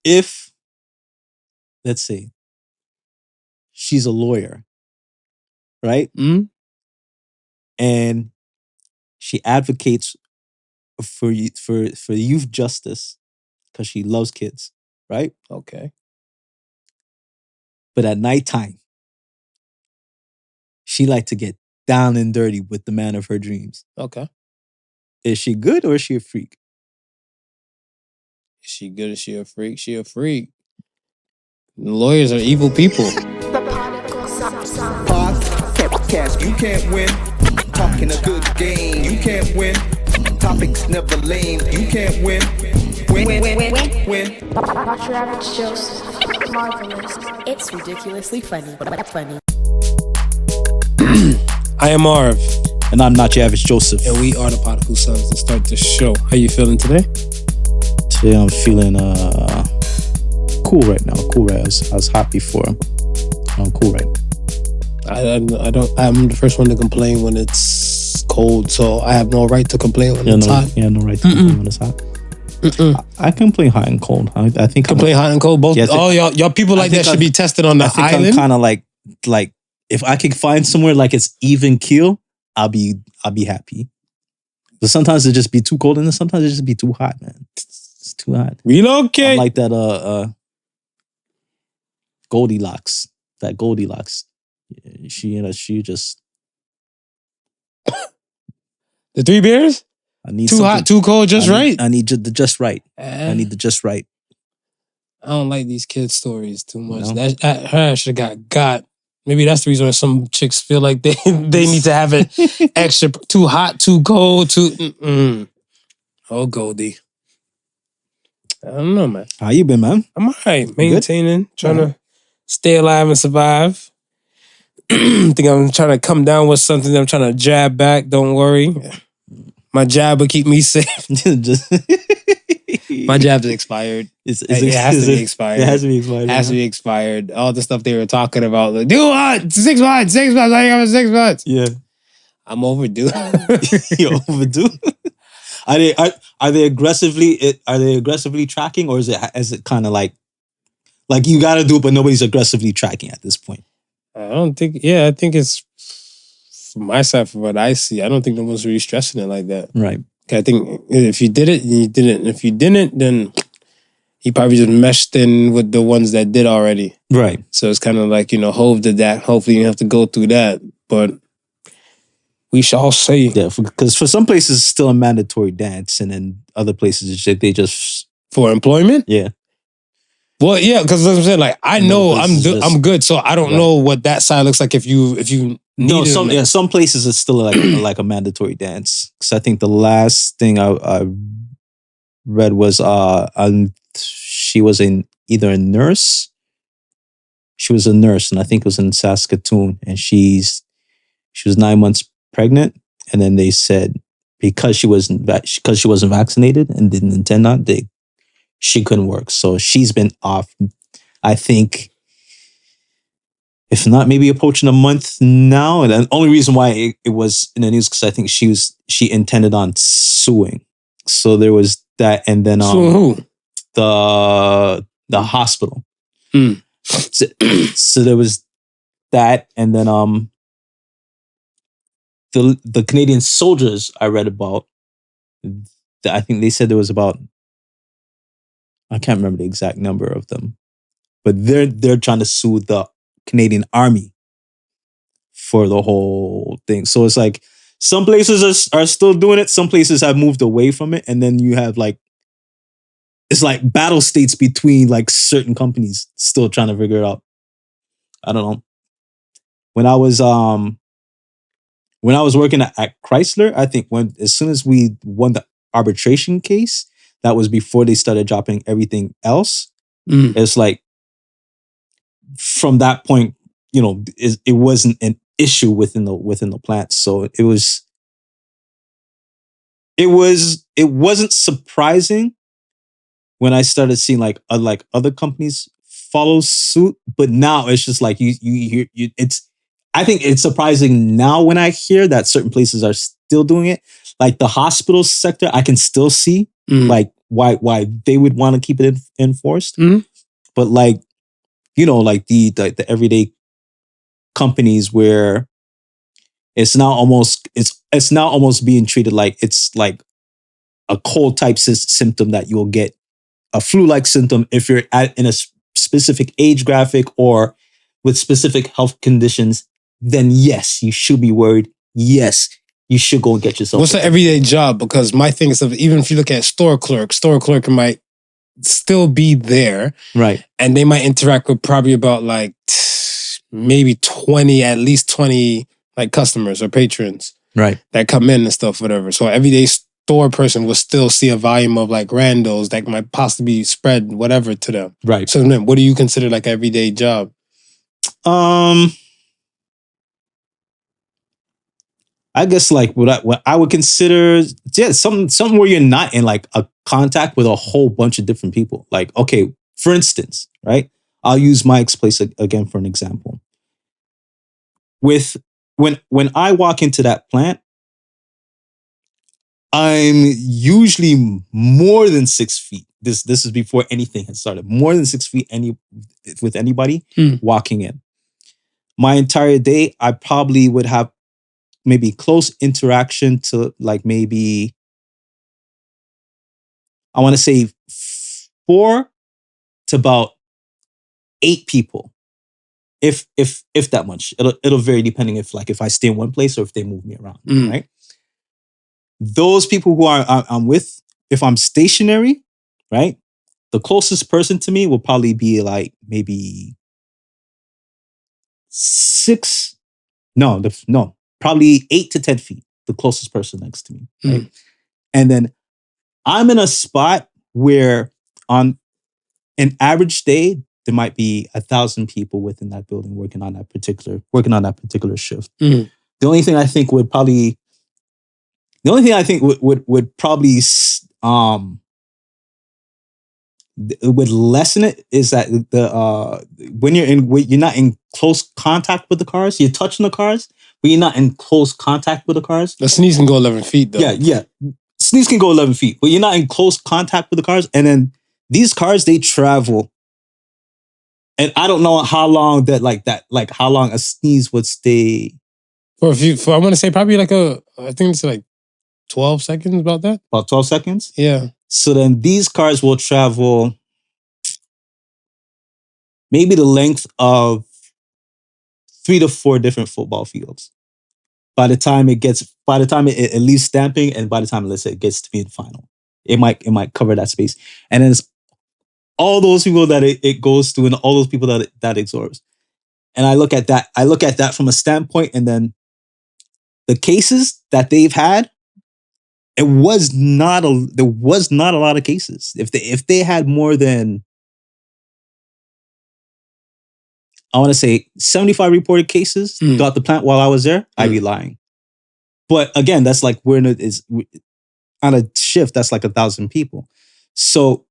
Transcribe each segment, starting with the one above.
if, let's say, she's a lawyer, right? And she advocates for youth justice because she loves kids, right? Okay. But at nighttime, she like to get down and dirty with the man of her dreams. Okay. Is she good or is she a freak? Is she good or is she a freak? She a freak. Lawyers are evil people. Podcast, you can't win. Talking a good game, you can't win. Topics never lame, you can't win. Win. Watch your average Joseph. Marvelous. It's ridiculously funny. I am Marv. And I'm not your average Joseph. And we are the Podical Sons. Let's start the show. How you feeling today? Today I'm feeling cool right now. I was hot before. I'm cool right now. I'm the first one to complain when it's cold, so I have no right to complain when it's hot. Yeah, no right to complain when it's hot. I complain hot and cold. I think complain hot and cold. Both. Yeah, y'all people like that should be tested on the island. I'm kind of like if I could find somewhere like it's even keel, I'll be happy. But sometimes it just be too cold, and then sometimes it just be too hot, man. It's too hot. Relocate. I'm like that Goldilocks. That Goldilocks. She just the 3 beers. I need too hot, too cold, just right. I need the just right. I need the just right. I don't like these kids' stories too much. No? Her should have got. Maybe that's the reason why some chicks feel like they need to have it extra too hot, too cold, too. Oh, Goldie. I don't know, man. How you been, man? I'm all right. Maintaining, trying to stay alive and survive. I think I'm trying to come down with something that I'm trying to jab back. Don't worry. My jab will keep me safe. My jab is expired. It has to be expired. It has to be expired. It has to be expired. All the stuff they were talking about. Like, do what? 6 months. 6 months. I have 6 months. Yeah. I'm overdue. You're overdue? Are they aggressively tracking, or is it kind of like you gotta do it, but nobody's aggressively tracking at this point? I don't think. Yeah, I think it's from my side, from what I see. I don't think no one's really stressing it like that. Right. I think if you did it, you did it. And if you didn't, then he probably just meshed in with the ones that did already. Right. So it's kind of like, Hove did that. Hopefully you have to go through that. But we shall see. Yeah, because for some places it's still a mandatory dance, and then other places they just for employment. Yeah. Well, yeah, because I'm saying, like, I know I'm good, so I don't know what that side looks like if you. No, some places it's still like a mandatory dance. Because I think the last thing I read was she was either a nurse. She was a nurse, and I think it was in Saskatoon, and she was 9 months pregnant, and then they said because she wasn't vaccinated and didn't intend on, she couldn't work. So she's been off, I think, if not maybe approaching a month now. And the only reason why it was in the news because I think she intended on suing. So there was that, and then who? The hospital. So there was that, and then the Canadian soldiers I read about. I think they said there was about, I can't remember the exact number of them, but they're trying to sue the Canadian Army for the whole thing. So it's like some places are still doing it, some places have moved away from it, and then you have it's like battle states between like certain companies still trying to figure it out. I don't know. When I was working at Chrysler, I think as soon as we won the arbitration case, that was before they started dropping everything else. It's like from that point, it wasn't an issue within the plant. So it wasn't surprising when I started seeing like other companies follow suit. But now it's just like you hear I think it's surprising now when I hear that certain places are still doing it. Like the hospital sector, I can still see like why they would want to keep it enforced. Mhm. But like, like the everyday companies where it's now almost being treated like it's like a cold type symptom that you'll get, a flu-like symptom if you're in a specific age graphic or with specific health conditions, then yes, you should be worried. Yes, you should go and get yourself. What's an everyday job? Because my thing is, even if you look at store clerk might still be there. Right. And they might interact with probably about like maybe 20, at least 20 like customers or patrons. Right. That come in and stuff, whatever. So everyday store person will still see a volume of like randos that might possibly spread whatever to them. Right. So then what do you consider like everyday job? I guess like what I would consider, something where you're not in like a contact with a whole bunch of different people. Like, okay, for instance, right? I'll use Mike's place again for an example. When I walk into that plant, I'm usually more than 6 feet. This is before anything has started. More than 6 feet with anybody walking in. My entire day, I probably would have maybe close interaction to like maybe, I want to say 4 to about 8 people, if that much. It'll vary depending if I stay in one place or if they move me around, right? Those people who I'm with, if I'm stationary, right, the closest person to me will probably be like maybe probably 8 to 10 feet, the closest person next to me. Right? And then I'm in a spot where on an average day, there might be 1,000 people within that building working on that particular shift. The only thing I think would probably would lessen it is that when you're not in close contact with the cars, you're touching the cars, but you're not in close contact with the cars. The sneeze can go 11 feet though. Yeah. Sneeze can go 11 feet, but you're not in close contact with the cars. And then these cars, they travel. And I don't know how long how long a sneeze would stay. For I want to say probably I think it's like 12 seconds, about that. About 12 seconds? Yeah. So then these cars will travel maybe the length of 3 to 4 different football fields. By the time it leaves stamping, and by the time, let's say, it gets to be in final, it might cover that space. And then it's all those people that it goes to, and all those people that absorbs. And I look at that from a standpoint, and then the cases that they've had, there was not a lot of cases. If they had more than, I want to say 75 reported cases throughout the plant while I was there, I'd be lying. But again, that's like on a shift, that's like 1,000 people. So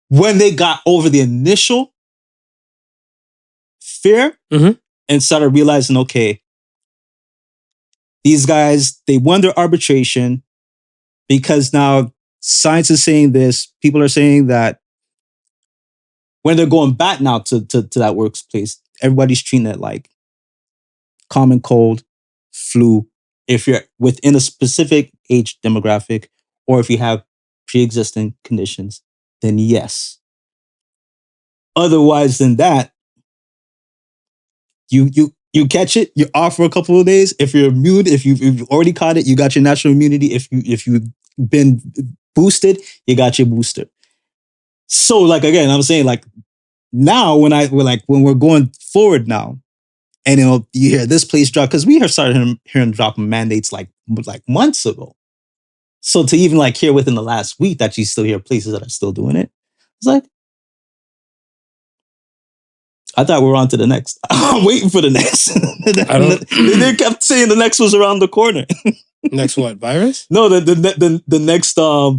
when they got over the initial fear and started realizing, okay, these guys, they won their arbitration because now science is saying this. People are saying that when they're going back now to that workplace, everybody's treating it like common cold, flu. If you're within a specific age demographic, or if you have pre-existing conditions, then yes. Otherwise than that, you catch it, you're off for a couple of days. If you're immune, if you've already caught it, you got your natural immunity. If you've been boosted, you got your booster. So like, again, I'm saying like now when we're going forward now, and you hear this place drop, because we have started hearing dropping mandates like months ago. So to even like hear within the last week that you still hear places that are still doing it, it's like, I thought we were on to the next. I'm waiting for the next. They kept saying the next was around the corner. Next what? Virus? No, the next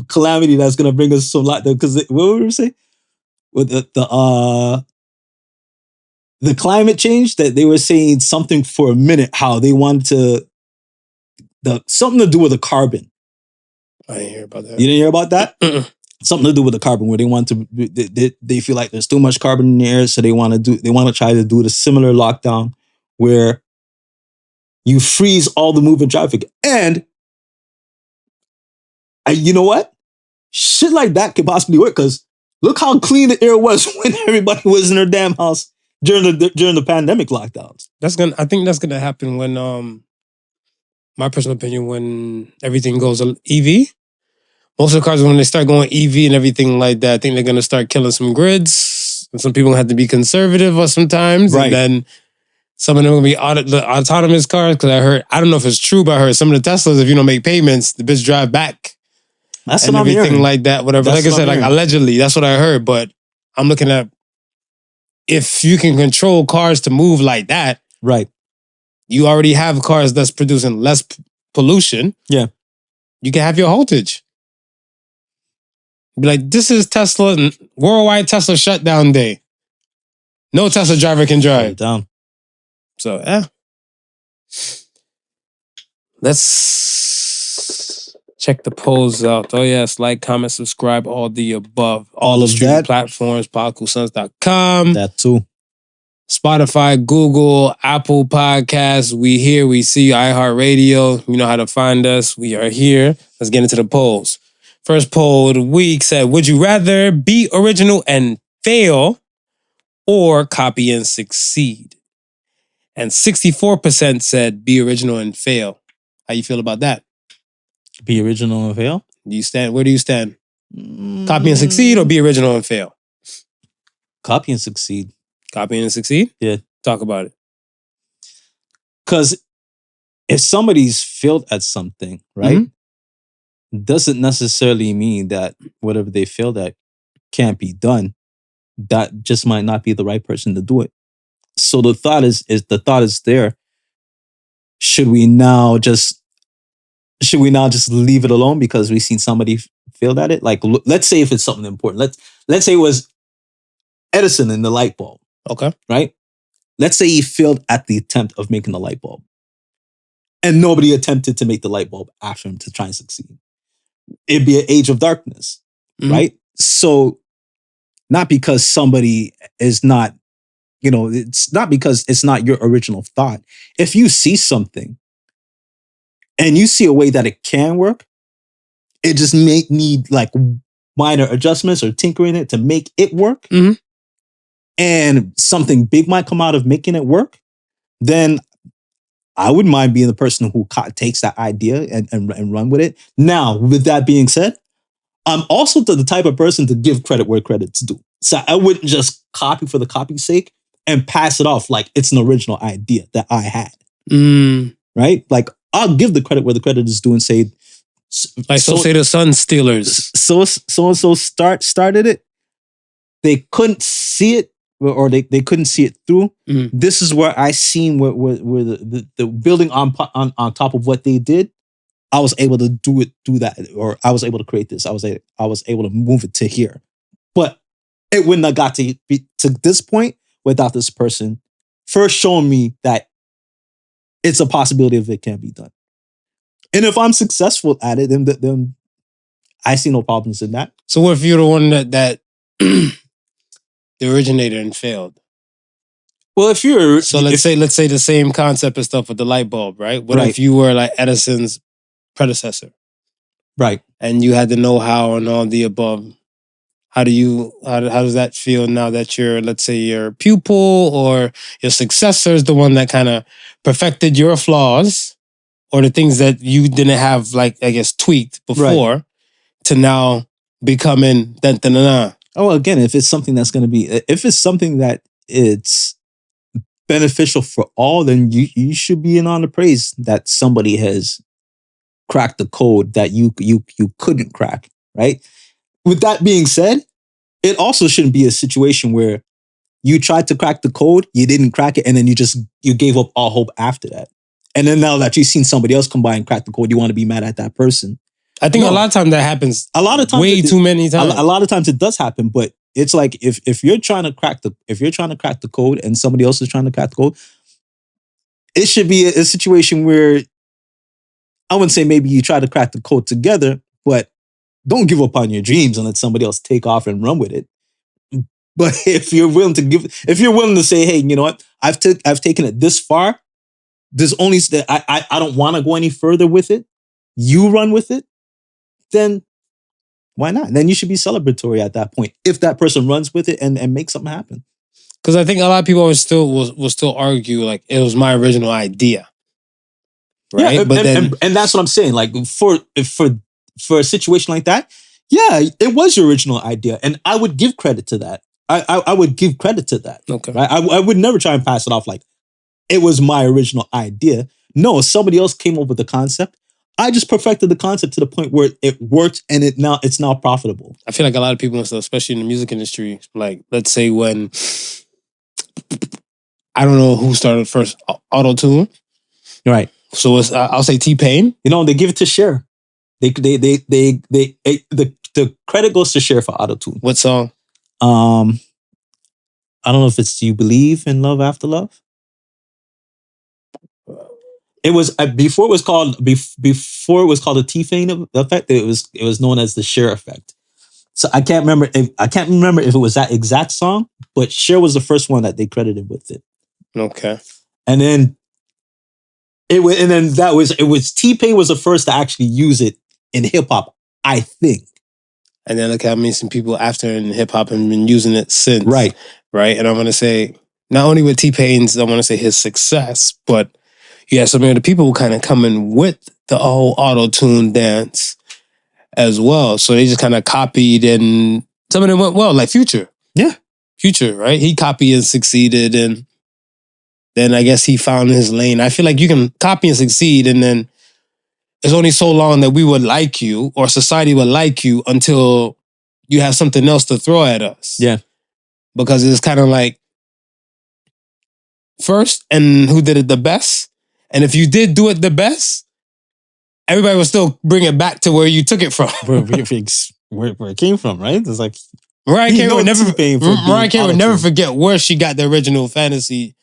calamity that's gonna bring us some light. Because what were we saying? With the climate change, that they were saying something for a minute, how they wanted something to do with the carbon. I didn't hear about that. You didn't hear about that? something to do with the carbon, where they want to, they feel like there's too much carbon in the air, so they want to try to do the similar lockdown where you freeze all the moving traffic. And you know what? Shit like that could possibly work, because look how clean the air was when everybody was in their damn house during the pandemic lockdowns. I think that's gonna happen when my personal opinion, when everything goes EV. Most of the cars, when they start going EV and everything like that, I think they're gonna start killing some grids. And some people have to be conservative or sometimes. Right. And then some of them will be the autonomous cars, because I don't know if it's true, but I heard some of the Teslas, if you don't make payments, the bitch drive back. That's and what I'm everything hearing. like that, whatever. That's like I said, like allegedly, that's what I heard. But I'm looking at, if you can control cars to move like that, right? You already have cars that's producing less pollution. Yeah, you can have your voltage. Be like, this is Tesla worldwide Tesla shutdown day. No Tesla driver can drive. Down. So let's check the polls out. Oh yes, like, comment, subscribe, all the above. All the streaming platforms, PodicalSons.com. That too. Spotify, Google, Apple Podcasts. We here, we see you, iHeartRadio. You know how to find us. We are here. Let's get into the polls. First poll of the week said, would you rather be original and fail or copy and succeed? And 64% said be original and fail. How you feel about that? Be original and fail? Where do you stand? Copy and succeed or be original and fail? Copy and succeed. Copy and succeed? Yeah. Talk about it. Because if somebody's failed at something, right, doesn't necessarily mean that whatever they failed at can't be done. That just might not be the right person to do it. So the thought is there. Should we now just leave it alone because we've seen somebody failed at it? Like, let's say if it's something important. Let's say it was Edison in the light bulb. Okay. Right? Let's say he failed at the attempt of making the light bulb. And nobody attempted to make the light bulb after him to try and succeed. It'd be an age of darkness. Right? So not because somebody is not, it's not because it's not your original thought. If you see something and you see a way that it can work, it just may need like minor adjustments or tinkering it to make it work. And something big might come out of making it work, then I wouldn't mind being the person who takes that idea and run with it. Now, with that being said, I'm also the type of person to give credit where credit's due. So I wouldn't just copy for the copy's sake and pass it off like it's an original idea that I had. Right? Like, I'll give the credit where the credit is due and say, say the Sun Steelers. So-and-so started it. They couldn't see it, or they couldn't see it through. This is where I seen where the building on top of what they did. I was able to do that, or I was able to create this. I was able to move it to here, but it wouldn't have got to this point without this person first showing me that it's a possibility if it can be done. And if I'm successful at it, then I see no problems in that. So what if you're the one that the originator and failed? Well, let's say the same concept and stuff with the light bulb, right? What if you were like Edison's predecessor, right? And you had the know-how and all the above. How does that feel now that let's say your pupil or your successor is the one that kind of perfected your flaws or the things that you didn't have, like, I guess, tweaked before, to now becoming da-da-da-da? Oh, again, if it's something that's going to be, if it's something that it's beneficial for all, then you should be in on the praise that somebody has cracked the code that you couldn't crack, right? With that being said, it also shouldn't be a situation where you tried to crack the code, you didn't crack it, and then you gave up all hope after that. And then now that you've seen somebody else come by and crack the code, you want to be mad at that person. I think a lot of times that happens. A lot of times, too many times. A lot of times it does happen, but it's like if you're trying to crack the code and somebody else is trying to crack the code, it should be a situation where I wouldn't say maybe you try to crack the code together, but don't give up on your dreams and let somebody else take off and run with it. But if you're willing to say, hey, you know what, I've taken it this far. There's only I don't want to go any further with it. You run with it, then why not? Then you should be celebratory at that point if that person runs with it and makes something happen. Because I think a lot of people will still argue like it was my original idea, right? Yeah, but and that's what I'm saying. Like for a situation like that, yeah, it was your original idea, and I would give credit to that. I would give credit to that. Okay, right? I would never try and pass it off like it was my original idea. No, somebody else came up with the concept. I just perfected the concept to the point where it worked and it's now profitable. I feel like a lot of people, especially in the music industry, like let's say when I don't know who started first auto-tune. Right. So I'll say T-Pain. You know, they give it to Cher. The credit goes to Cher for auto-tune. What song? I don't know if it's You Believe in Love After Love. It was before it was called the T-Pain effect. It was known as the Cher effect. So I can't remember if it was that exact song, but Cher was the first one that they credited with it. Okay. And then it was T-Pain was the first to actually use it in hip hop, I think. And then look how many some people after in hip hop have been using it since. Right. Right. And I'm gonna say not only with T-Pain's, I want to say his success, but yeah, so many of the people who kind of come in with the whole auto-tune dance as well. So they just kind of copied and some of them went well, like Future. Yeah. Future, right? He copied and succeeded and then I guess he found his lane. I feel like you can copy and succeed and then it's only so long that we would like you or society would like you until you have something else to throw at us. Yeah. Because it's kind of like first and who did it the best. And if you did do it the best, everybody will still bring it back to where you took it from. where it came from, right? It's like Mariah Carey would never forget where she got the original fantasy,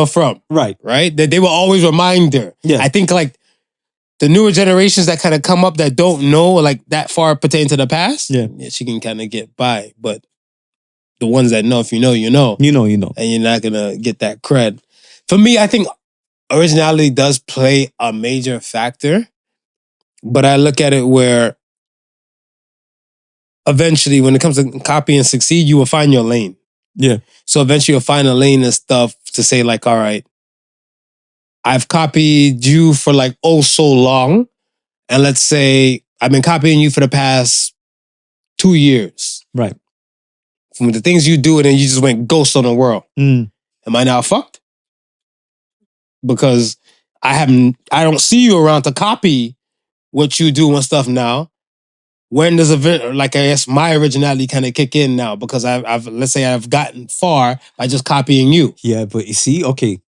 from. Right. Right? That they will always remind her. Yeah. I think like the newer generations that kind of come up that don't know like that far pertain to the past, yeah she can kind of get by. But the ones that know, if you know, you know. You know. And you're not going to get that cred. For me, I think originality does play a major factor, but I look at it where eventually when it comes to copy and succeed, you will find your lane. Yeah. So eventually you'll find a lane and stuff to say like, all right, I've copied you for like so long. And let's say I've been copying you for the past 2 years. Right. From the things you do and then you just went ghost on the world. Am I now fucked? Because I don't see you around to copy what you do and stuff now. When does my originality kind of kick in now? Because I've gotten far by just copying you. Yeah, but you see, okay,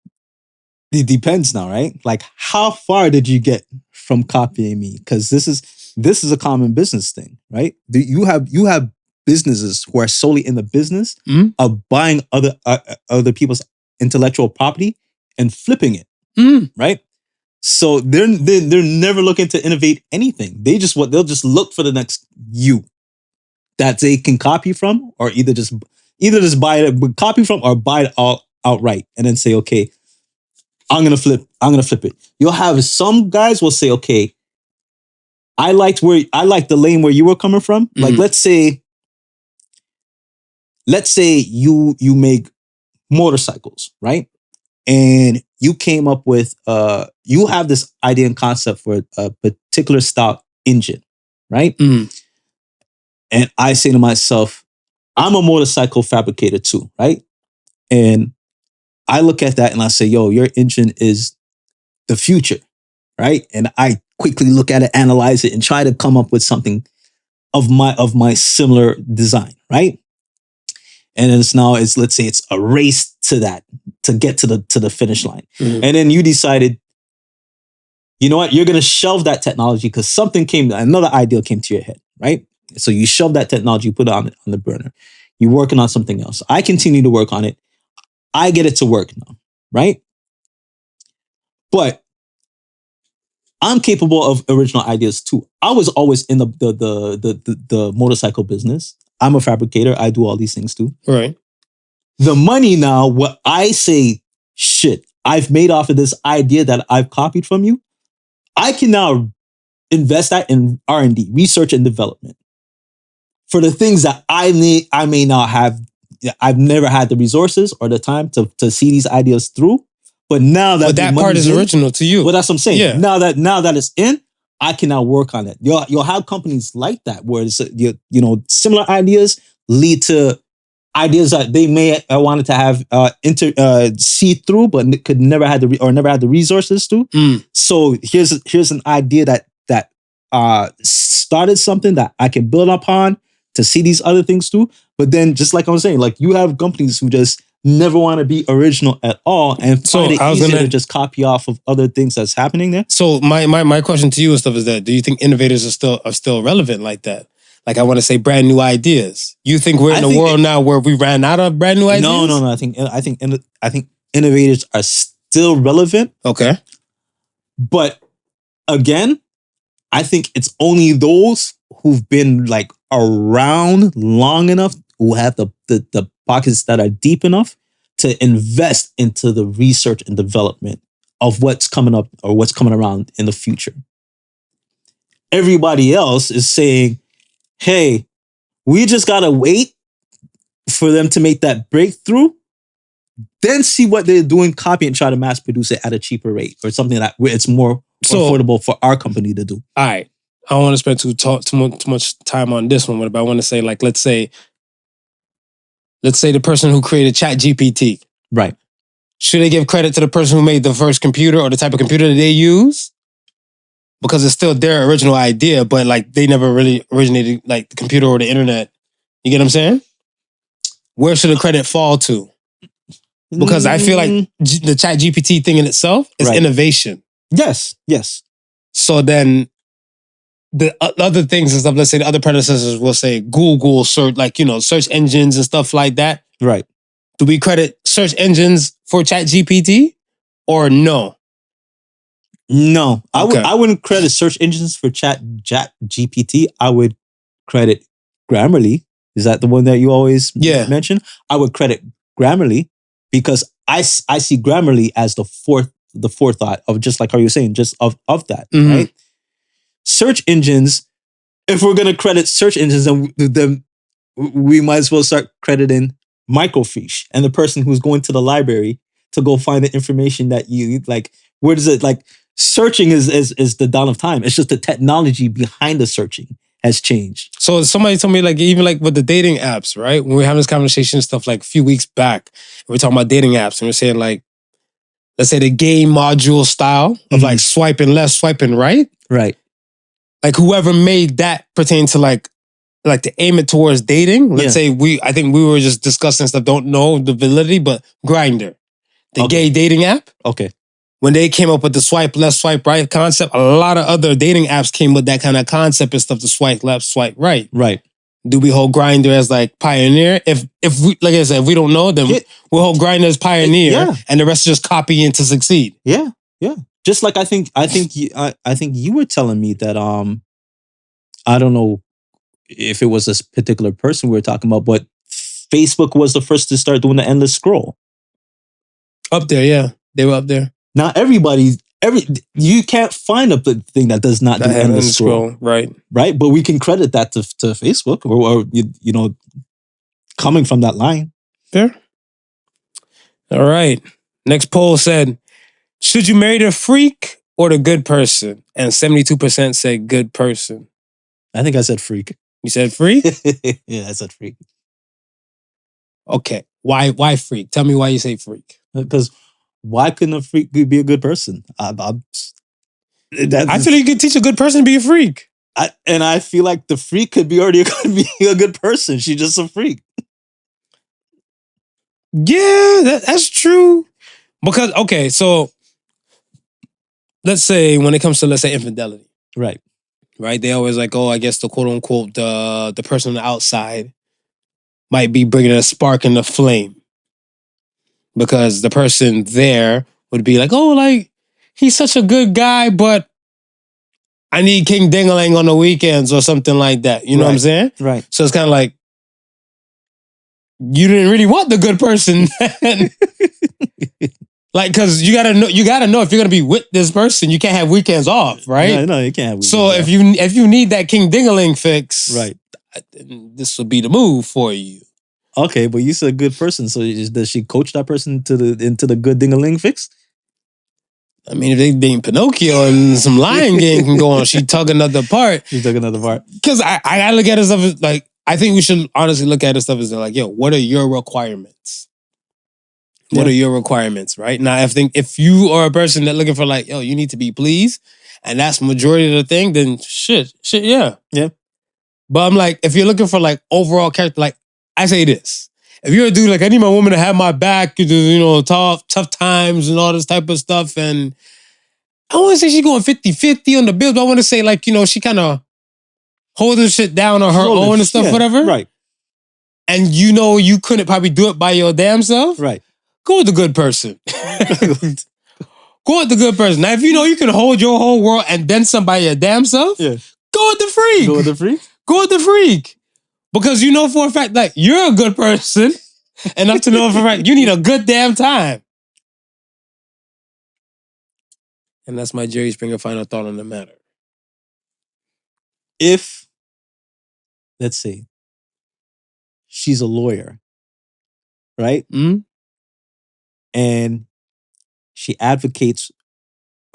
it depends now, right? Like, how far did you get from copying me? Because this is a common business thing, right? You have businesses who are solely in the business of buying other people's intellectual property and flipping it, right? So they're never looking to innovate anything. They'll just look for the next you that they can copy from, or either just buy it, copy from, or buy it outright, and then say, okay, I'm gonna flip it. You'll have some guys will say, okay, I liked the lane where you were coming from. Like let's say you make motorcycles, right? And you came up with you have this idea and concept for a particular style engine, right? And I say to myself, I'm a motorcycle fabricator too, right? And I look at that and I say, yo, your engine is the future, right? And I quickly look at it, analyze it, and try to come up with something of my similar design, right? And let's say it's a race to that, to get to the finish line. And then you decided, you know what, you're going to shelve that technology because another idea came to your head, right? So you shelve that technology, put it on the burner. You're working on something else. I continue to work on it. I get it to work now, right? But I'm capable of original ideas too. I was always in the motorcycle business. I'm a fabricator. I do all these things too. Right. The money now, what I say, shit, I've made off of this idea that I've copied from you. I can now invest that in R&D, research and development, for the things that I may not have. I've never had the resources or the time to see these ideas through. But now that that part is original to you. Well, that's what I'm saying. Yeah. Now that it's in, I can now work on it. You'll have companies like that where it's, similar ideas lead to ideas that they may wanted to have see through, but could never had the resources to. So here's an idea that started something that I can build upon to see these other things too. But then, just like I was saying, like you have companies who just never want to be original at all and find it easier to just copy off of other things that's happening there. So my question to you and stuff is that, do you think innovators are still relevant like that? Like, I want to say brand new ideas. You think we're in a world now where we ran out of brand new ideas? No. I think innovators are still relevant. Okay. But again, I think it's only those who've been like around long enough, who have the pockets that are deep enough to invest into the research and development of what's coming up or what's coming around in the future. Everybody else is saying, hey, we just gotta wait for them to make that breakthrough, then see what they're doing, copy and try to mass produce it at a cheaper rate or something that it's more affordable for our company to do. All right. I don't want to spend too much time on this one, but I want to say, like, let's say the person who created ChatGPT. Right. Should they give credit to the person who made the first computer or the type of computer that they use? Because it's still their original idea, but like they never really originated like the computer or the internet. You get what I'm saying? Where should the credit fall to? Because I feel like the ChatGPT thing in itself is innovation. Yes. So then the other things and stuff, let's say the other predecessors will say Google, search, like, search engines and stuff like that. Right. Do we credit search engines for ChatGPT or no? No, Okay. I wouldn't credit search engines for ChatGPT. I would credit Grammarly. Is that the one that you always mention? I would credit Grammarly because I see Grammarly as the forethought of, just like how you're saying, just of that, right? Search engines, if we're going to credit search engines, then we might as well start crediting microfiche and the person who's going to the library to go find the information that you like. Where does it, like, searching is the dawn of time. It's just the technology behind the searching has changed. So somebody told me, like, even like with the dating apps, right? When we were having this conversation and stuff like a few weeks back, we were talking about dating apps and we're saying, like, let's say the game module style of like swiping left, swiping right. Right. Like whoever made that pertain to like to aim it towards dating. Let's say I think we were just discussing stuff, don't know the validity, but Grindr, the gay dating app. Okay. When they came up with the swipe left, swipe right concept, a lot of other dating apps came with that kind of concept and stuff, to swipe left, swipe right. Right. Do we hold Grindr as like pioneer? If we, like I said, if we don't know, then we'll hold Grindr as pioneer, and the rest is just copying to succeed. Yeah. Just like I think you were telling me that I don't know if it was a particular person we were talking about, but Facebook was the first to start doing the endless scroll. Up there, yeah, they were up there. Now you can't find a thing that does not do endless scroll, right? But we can credit that to Facebook or coming from that line. Fair. All right. Next poll said, should you marry the freak or the good person? And 72% said good person. I think I said freak. You said freak? Yeah, I said freak. Okay. Why freak? Tell me why you say freak. Because why couldn't a freak be a good person? I feel like you could teach a good person to be a freak. I feel like the freak could be a good person. She's just a freak. Yeah, that's true. Because, okay, so let's say when it comes to, let's say, infidelity. Right. They always like, I guess the quote unquote, the person on the outside might be bringing a spark in the flame. Because the person there would be like, like, he's such a good guy, but I need King Dingaling on the weekends or something like that. You know what I'm saying? Right. So it's kind of like, you didn't really want the good person. Like, because you gotta know if you're gonna be with this person, you can't have weekends off, right? No, you can't have weekends so off. if you need that King Dingaling fix, Right. this will be the move for you. Okay, but you said a good person, so does she coach that person into the good ding-a-ling fix? I mean, if they being Pinocchio and some Lion Game can go on, she tug another part. She took another part. Because I look at it stuff as like, I think we should honestly look at it stuff as like, yo, what are your requirements? What are your requirements, right? Now, if you are a person that looking for like, yo, you need to be pleased, and that's majority of the thing, then shit, yeah. Yeah. But I'm like, if you're looking for like overall character, like I say this. If you're a dude, like I need my woman to have my back, you know, tough times and all this type of stuff. And I want to say she's going 50-50 on the bills, but I want to say like, you know, she kind of holding shit down on her own and stuff, whatever. Right. And you know you couldn't probably do it by your damn self. Right. Go with the good person. Go with the good person. Now, if you know you can hold your whole world and then somebody your damn self, go with the freak. Go with the freak? Go with the freak. Because you know for a fact, like, you're a good person enough to know for a fact you need a good damn time. And that's my Jerry Springer final thought on the matter. If, let's say, she's a lawyer, right? Mm-hmm. And she advocates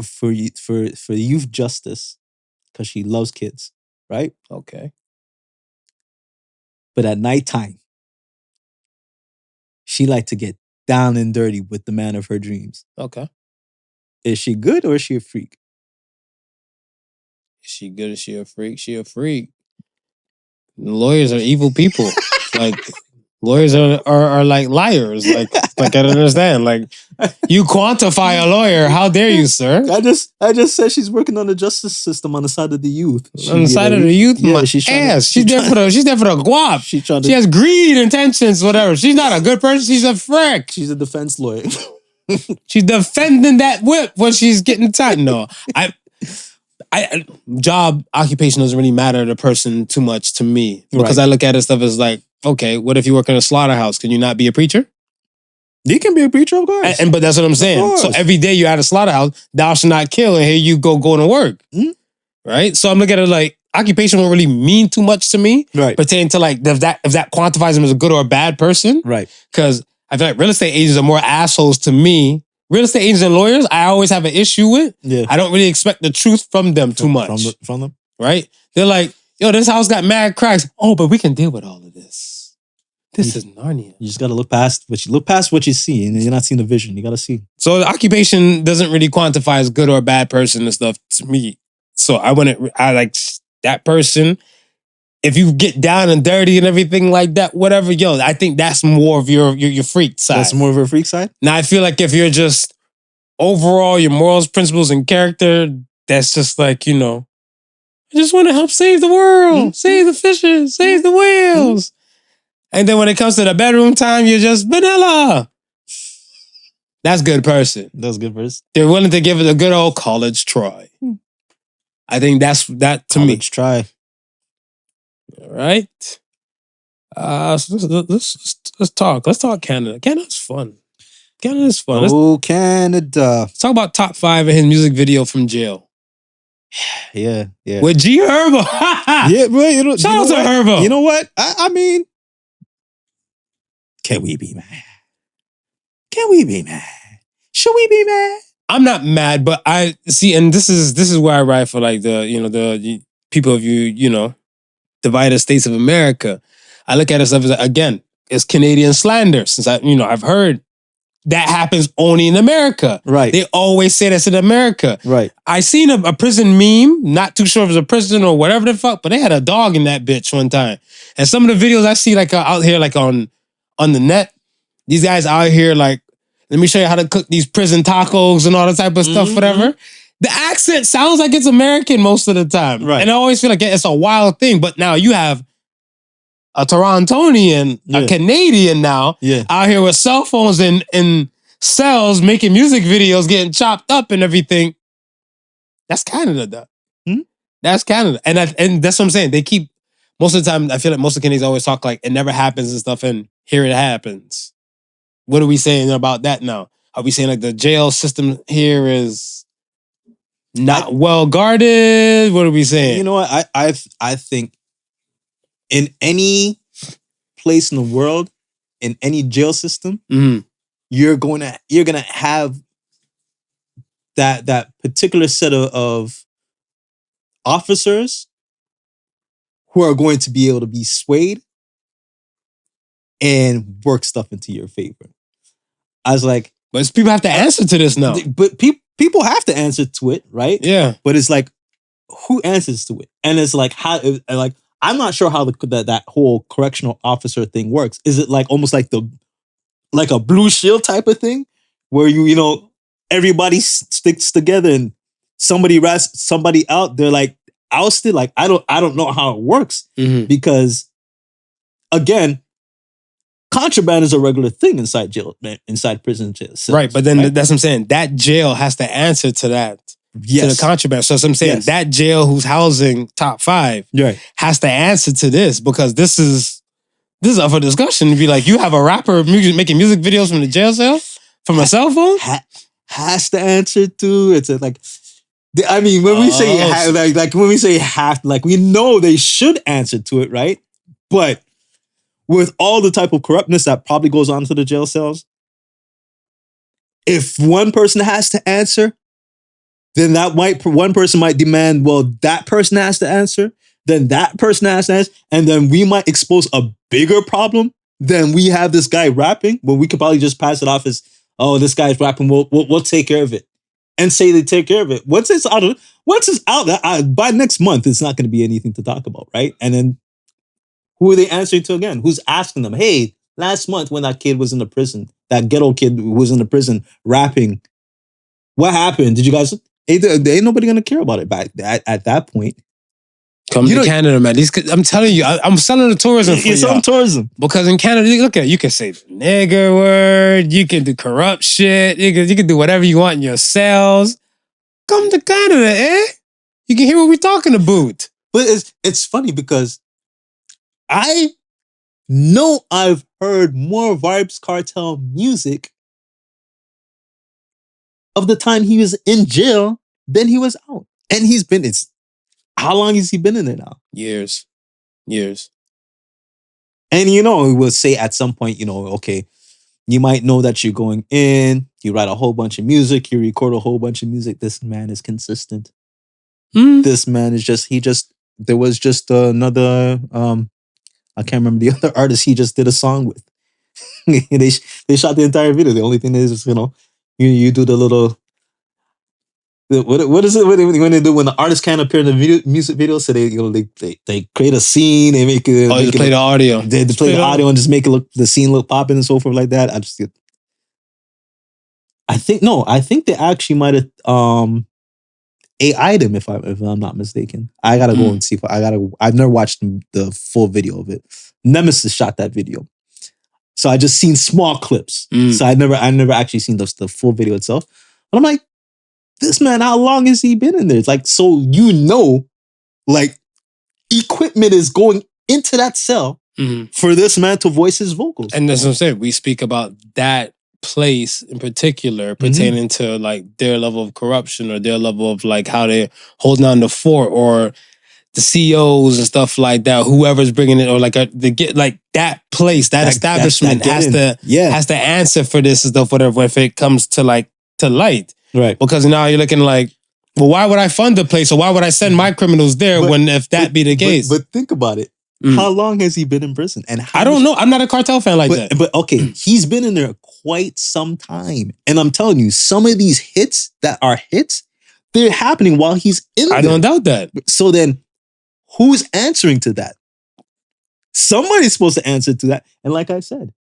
for youth justice because she loves kids, right? Okay. But at nighttime, she like to get down and dirty with the man of her dreams. Okay. Is she good or is she a freak? Is she good or is she a freak? She a freak. Lawyers are evil people. Like, lawyers are like liars. Like I don't understand. Like, you quantify a lawyer. How dare you, sir? I just said she's working on the justice system on the side of the youth. On the side of the youth? Yeah, she's there for the guap. She has greed, intentions, whatever. She's not a good person. She's a frick. She's a defense lawyer. She's defending that whip when she's getting tight. No, job occupation doesn't really matter to the person too much to me because I look at it stuff as like, okay, what if you work in a slaughterhouse? Can you not be a preacher? You can be a preacher, of course. But that's what I'm saying. So every day you're at a slaughterhouse, thou shalt not kill, and here you go to work. Mm-hmm. Right? So I'm looking at it like occupation won't really mean too much to me. Right. Pertaining to like if that quantifies them as a good or a bad person. Right. Because I feel like real estate agents are more assholes to me. Real estate agents and lawyers, I always have an issue with. Yeah. I don't really expect the truth from them too much. From them? Right? They're like, yo, this house got mad cracks. Oh, but we can deal with all of this. This is Narnia. You just gotta look past what you see, and you're not seeing the vision. You gotta see. So the occupation doesn't really quantify as good or a bad person and stuff to me. So I like that person. If you get down and dirty and everything like that, whatever, yo, I think that's more of your freak side. That's more of a freak side? Now, I feel like if you're just overall, your morals, principles, and character, that's just like, you know, I just want to help save the world, save the fishes, save the whales. And then when it comes to the bedroom time, you're just vanilla. That's good person. That's good person. They're willing to give it a good old college try. I think that's that to me. College try. All right. So let's talk. Let's talk Canada. Canada's fun. Canada's fun. Canada. Let's talk about top 5 of his music video from jail. Yeah. With G Herbo. Yeah, bro. Shout out to Herbo. You know what? I mean, can we be mad? Can we be mad? Should we be mad? I'm not mad, but I see, and this is where I ride for like the people of divided states of America. I look at it stuff as again, it's Canadian slander. Since I've heard that happens only in America. Right. They always say that's in America. Right. I seen a prison meme, not too sure if it was a prison or whatever the fuck, but they had a dog in that bitch one time. And some of the videos I see like out here like on the net, these guys out here like, let me show you how to cook these prison tacos and all that type of stuff, whatever. The accent sounds like it's American most of the time. Right. And I always feel like it's a wild thing. But now you have a Torontonian, a Canadian now, out here with cell phones and cells making music videos, getting chopped up and everything. That's Canada, though. That's Canada. And that's what I'm saying. They keep, most of the time, I feel like most of the Canadians always talk like it never happens and stuff, and here it happens. What are we saying about that now? Are we saying like the jail system here is not well guarded? What are we saying? You know what? I think in any place in the world, in any jail system, you're gonna have that particular set of officers who are going to be able to be swayed and work stuff into your favor. I was like, but people have to answer to this now. But people have to answer to it, right? Yeah. But it's like, who answers to it? And it's like, how? Like, I'm not sure how that whole correctional officer thing works. Is it like almost like a blue shield type of thing, where you know everybody sticks together and somebody rats somebody out? They're like ousted. Like I don't know how it works because again, contraband is a regular thing inside prison jail. Right, but then that's what I'm saying. That jail has to answer to that. Yes. To the contraband. So that's what I'm saying. Yes. That jail who's housing top 5 has to answer to this because this is up for discussion. To be like, you have a rapper making music videos from the jail cell? From a cell phone? Has to answer to. It's like, I mean, when we say when we say have, like we know they should answer to it, right? But with all the type of corruptness that probably goes on to the jail cells, if one person has to answer, then one person might demand, well, that person has to answer, then that person has to answer, and then we might expose a bigger problem than we have this guy rapping, when we could probably just pass it off as, oh, this guy's rapping, we'll take care of it. And say they take care of it. Once it's out, by next month, it's not going to be anything to talk about, right? And then who are they answering to again? Who's asking them? Hey, last month when that kid was in the prison, that ghetto kid who was in the prison rapping, what happened? Did you guys? Ain't nobody gonna care about it back at that point. Come to Canada, man. I'm telling you, I'm selling the tourism for you. You're selling tourism because in Canada, look at it, you can say the nigger word, you can do corrupt shit, you can do whatever you want in your cells. Come to Canada, eh? You can hear what we're talking about. But it's funny because I know I've heard more Vibes Cartel music of the time he was in jail than he was out. And how long has he been in there now? Years. And we will say at some point, okay, you might know that you're going in, you write a whole bunch of music, you record a whole bunch of music. This man is consistent. This man is there was just another, I can't remember the other artist he just did a song with. they shot the entire video. The only thing is, you do the little, what is it when they do when the artist can't appear in the music video? So they create a scene. They make it. They play the audio. They play the audio and just make the scene look popping and so forth like that. I think they actually might have AI'd him if I'm not mistaken. I gotta go and see. I've never watched the full video of it. Nemesis shot that video, so I just seen small clips. So I never actually seen the full video itself. But I'm like, this man, how long has he been in there? It's like, so like equipment is going into that cell for this man to voice his vocals. And that's what I'm saying. We speak about that place in particular pertaining to like their level of corruption or their level of like how they're holding on to fort or the CEOs and stuff like that, whoever's bringing it, or like they get like that place, that establishment has to answer for this and stuff, whatever, if it comes to light. Right. Because now you're looking like, well, why would I fund the place or why would I send my criminals there if that be the case? But think about it. How long has he been in prison? And I don't know. I'm not a cartel fan like that. But okay, he's been in there quite some time. And I'm telling you, some of these hits that are hits, they're happening while he's in there. I don't doubt that. So then, who's answering to that? Somebody's supposed to answer to that. And like I said,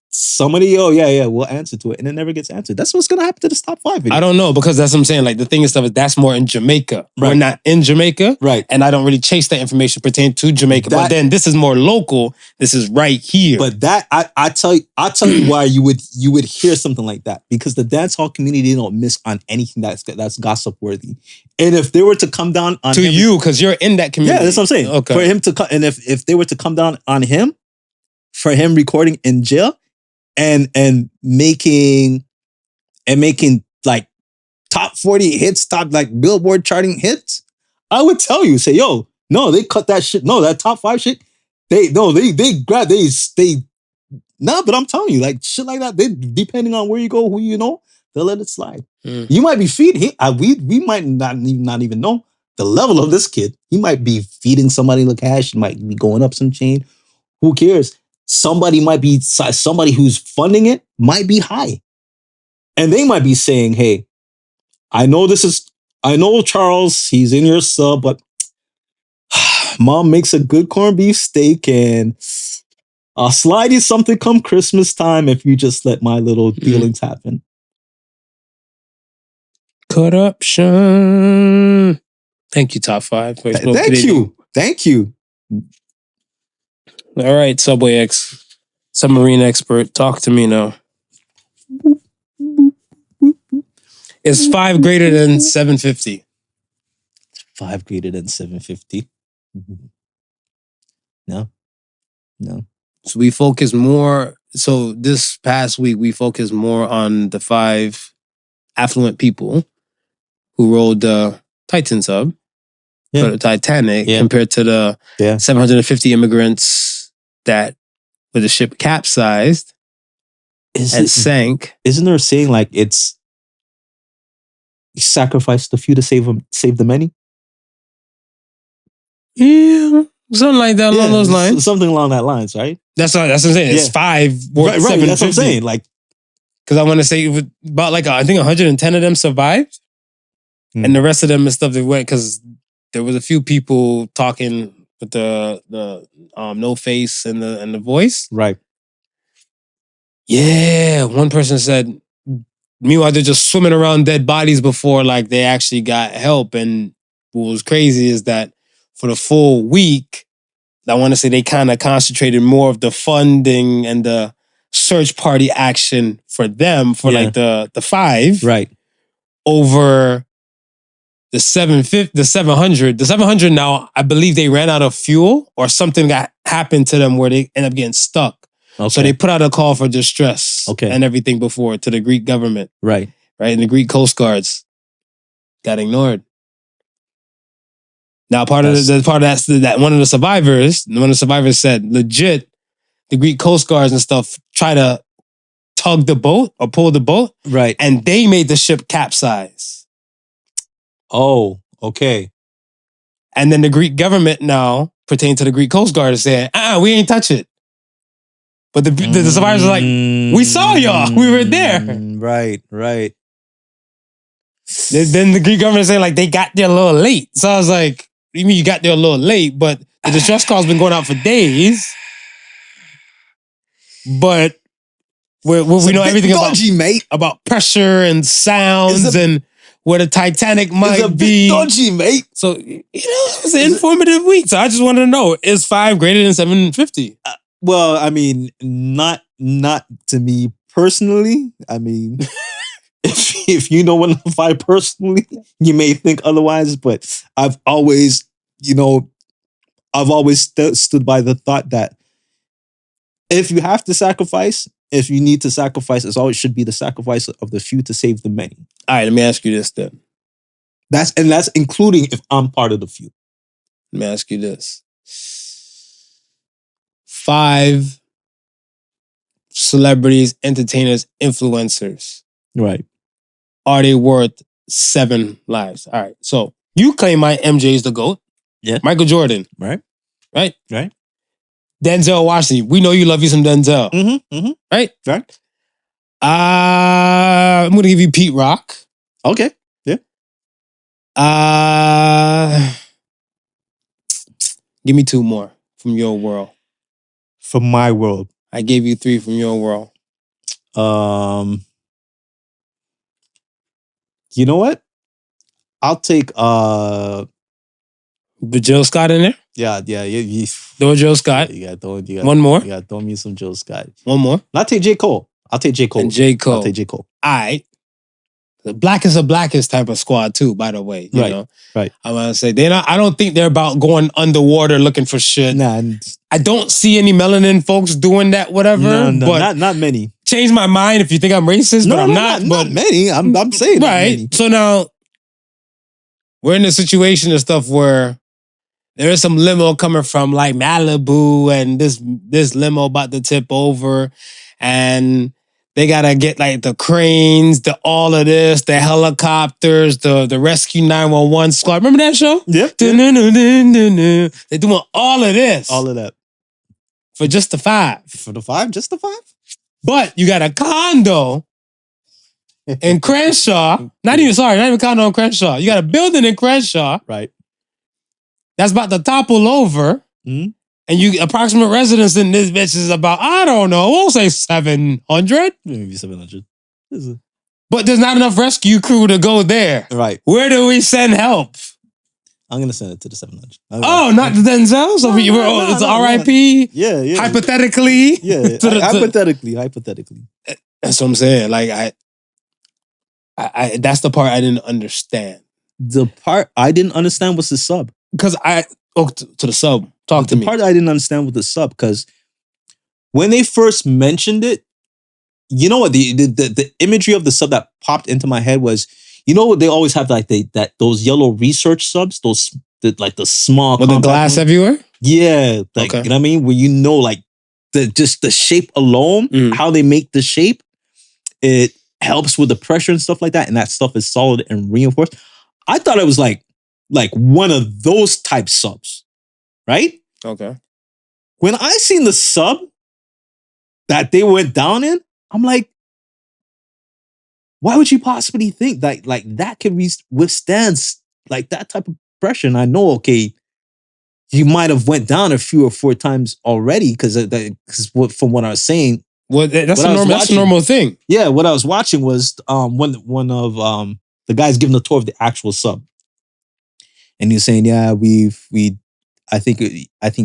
somebody, we'll answer to it, and it never gets answered. That's what's gonna happen to this top 5 video. I don't know, because that's what I'm saying. Like, the thing and stuff is that's more in Jamaica. Right. We're not in Jamaica, Right. and I don't really chase that information pertaining to Jamaica. But then this is more local. This is right here. But that I tell you why you would hear something like that, because the dance hall community don't miss on anything that's gossip worthy. And if they were to come down on to him, you, because you're in that community. yeah, that's what I'm saying. Okay. For him to come, and if they were to come down on him, for him recording in jail and making like top 40 hits, top like Billboard charting hits, I would tell you, say, yo, no, they cut that shit. No, that top 5 shit. But I'm telling you, like shit like that, they depending on where you go, who you know, they'll let it slide. You might be feeding. We might not even know the level of this kid. He might be feeding somebody the cash. He might be going up some chain. Who cares? Somebody who's funding it might be high, and they might be saying, "Hey, I know Charles, he's in your sub, but mom makes a good corned beef steak, and I'll slide you something come Christmas time if you just let my little dealings happen." Corruption. Thank you, top 5. Thank you. All right, Subway X, submarine expert, talk to me now. Is 5 greater than 750? 5 greater than 750? No. So we focus more. So this past week, we focused more on the 5 affluent people who rode the Titan sub, or the Titanic, compared to the 750 immigrants that where the ship capsized and sank. Isn't there a saying like it's you sacrifice the few to save the many? Yeah, something like that along those lines. Something along that lines, right? That's what I'm saying. It's 5 right. That's what I'm saying. Like, because I want to say about like I think 110 of them survived, and the rest of them and stuff they went because there was a few people talking with the no face and the voice. Right. Yeah, one person said. Meanwhile, they're just swimming around dead bodies before like they actually got help. And what was crazy is that for the full week, I want to say they kind of concentrated more of the funding and the search party action for them for like the 5 right over the 750, the 700. The 700 now, I believe they ran out of fuel or something that happened to them where they end up getting stuck. Okay. So they put out a call for distress and everything before to the Greek government. Right. And the Greek Coast Guards got ignored. Now, part of that one of the survivors said, legit, the Greek Coast Guards and stuff try to tug the boat or pull the boat. Right. And they made the ship capsize. Oh, okay. And then the Greek government now, pertaining to the Greek Coast Guard, is saying, we ain't touch it. But the survivors are like, we saw y'all. We were there. Right. Then the Greek government is saying like they got there a little late. So I was like, you mean you got there a little late? But the distress call's been going out for days. But we know everything about pressure and sounds and where the Titanic might be. Dodgy, mate. So, it was an informative week. So I just wanted to know, is 5 greater than 750? Well, I mean, not to me personally. I mean, if you know 105 personally, you may think otherwise. But I've always stood by the thought that if you have to sacrifice, if you need to sacrifice, it always should be the sacrifice of the few to save the many. All right, let me ask you this then. That's including if I'm part of the few. Let me ask you this. 5 celebrities, entertainers, influencers. Right. Are they worth 7 lives? All right. So you claim my MJ is the GOAT. Yeah. Michael Jordan. Right. Denzel Washington. We know you love you some Denzel. Right? Right. I'm going to give you Pete Rock. Okay. Yeah. Give me 2 more from your world. From my world. I gave you 3 from your world. You know what? I'll take The Jill Scott in there? yeah. Throw Jill Scott. You got one more. You got throw me some Jill Scott. One more. I'll take J. Cole. I'll take J. Cole. And J. Cole. I'll take J. Cole. All right. The blackest type of squad too, by the way. You know? Right. I want to say I don't think they're about going underwater looking for shit. Nah. I don't see any melanin folks doing that, whatever. No, but not many. Change my mind if you think I'm racist, but I'm not. Not many. I'm saying right. Many. So now we're in a situation and stuff where there is some limo coming from like Malibu, and this limo about to tip over, and they gotta get like the cranes, all of this, the helicopters, the rescue 911 squad. Remember that show? Yep. They're doing all of this. All of that. For just the 5. For the 5? Just the 5? But you got a condo in Crenshaw. Not even condo in Crenshaw. You got a building in Crenshaw. Right. That's about to topple over. Mm-hmm. And you approximate residence in this bitch is about, I don't know, we'll say 700. Maybe 700. But there's not enough rescue crew to go there. Right. Where do we send help? I'm going to send it to the 700. Not the Denzel? So it's RIP? Yeah. Hypothetically? Yeah. Hypothetically. That's what I'm saying. Like, I that's the part I didn't understand. The part I didn't understand was the sub. Because to the sub. Talk to me. The part I didn't understand was the sub, because when they first mentioned it, you know what, the imagery of the sub that popped into my head was, you know, they always have like those yellow research subs, the small with the glass everywhere. Yeah, like you know what I mean, where you know, like just the shape alone, how they make the shape, it helps with the pressure and stuff like that, and that stuff is solid and reinforced. I thought it was like one of those type subs, right? Okay. When I seen the sub that they went down in, I'm like, why would you possibly think that like that can withstand like that type of pressure? And I know, okay, you might have went down a few or 4 times already because from what I was saying. Well, that's a normal thing. Yeah, what I was watching was one of the guys giving the tour of the actual sub, and he was saying, yeah, I think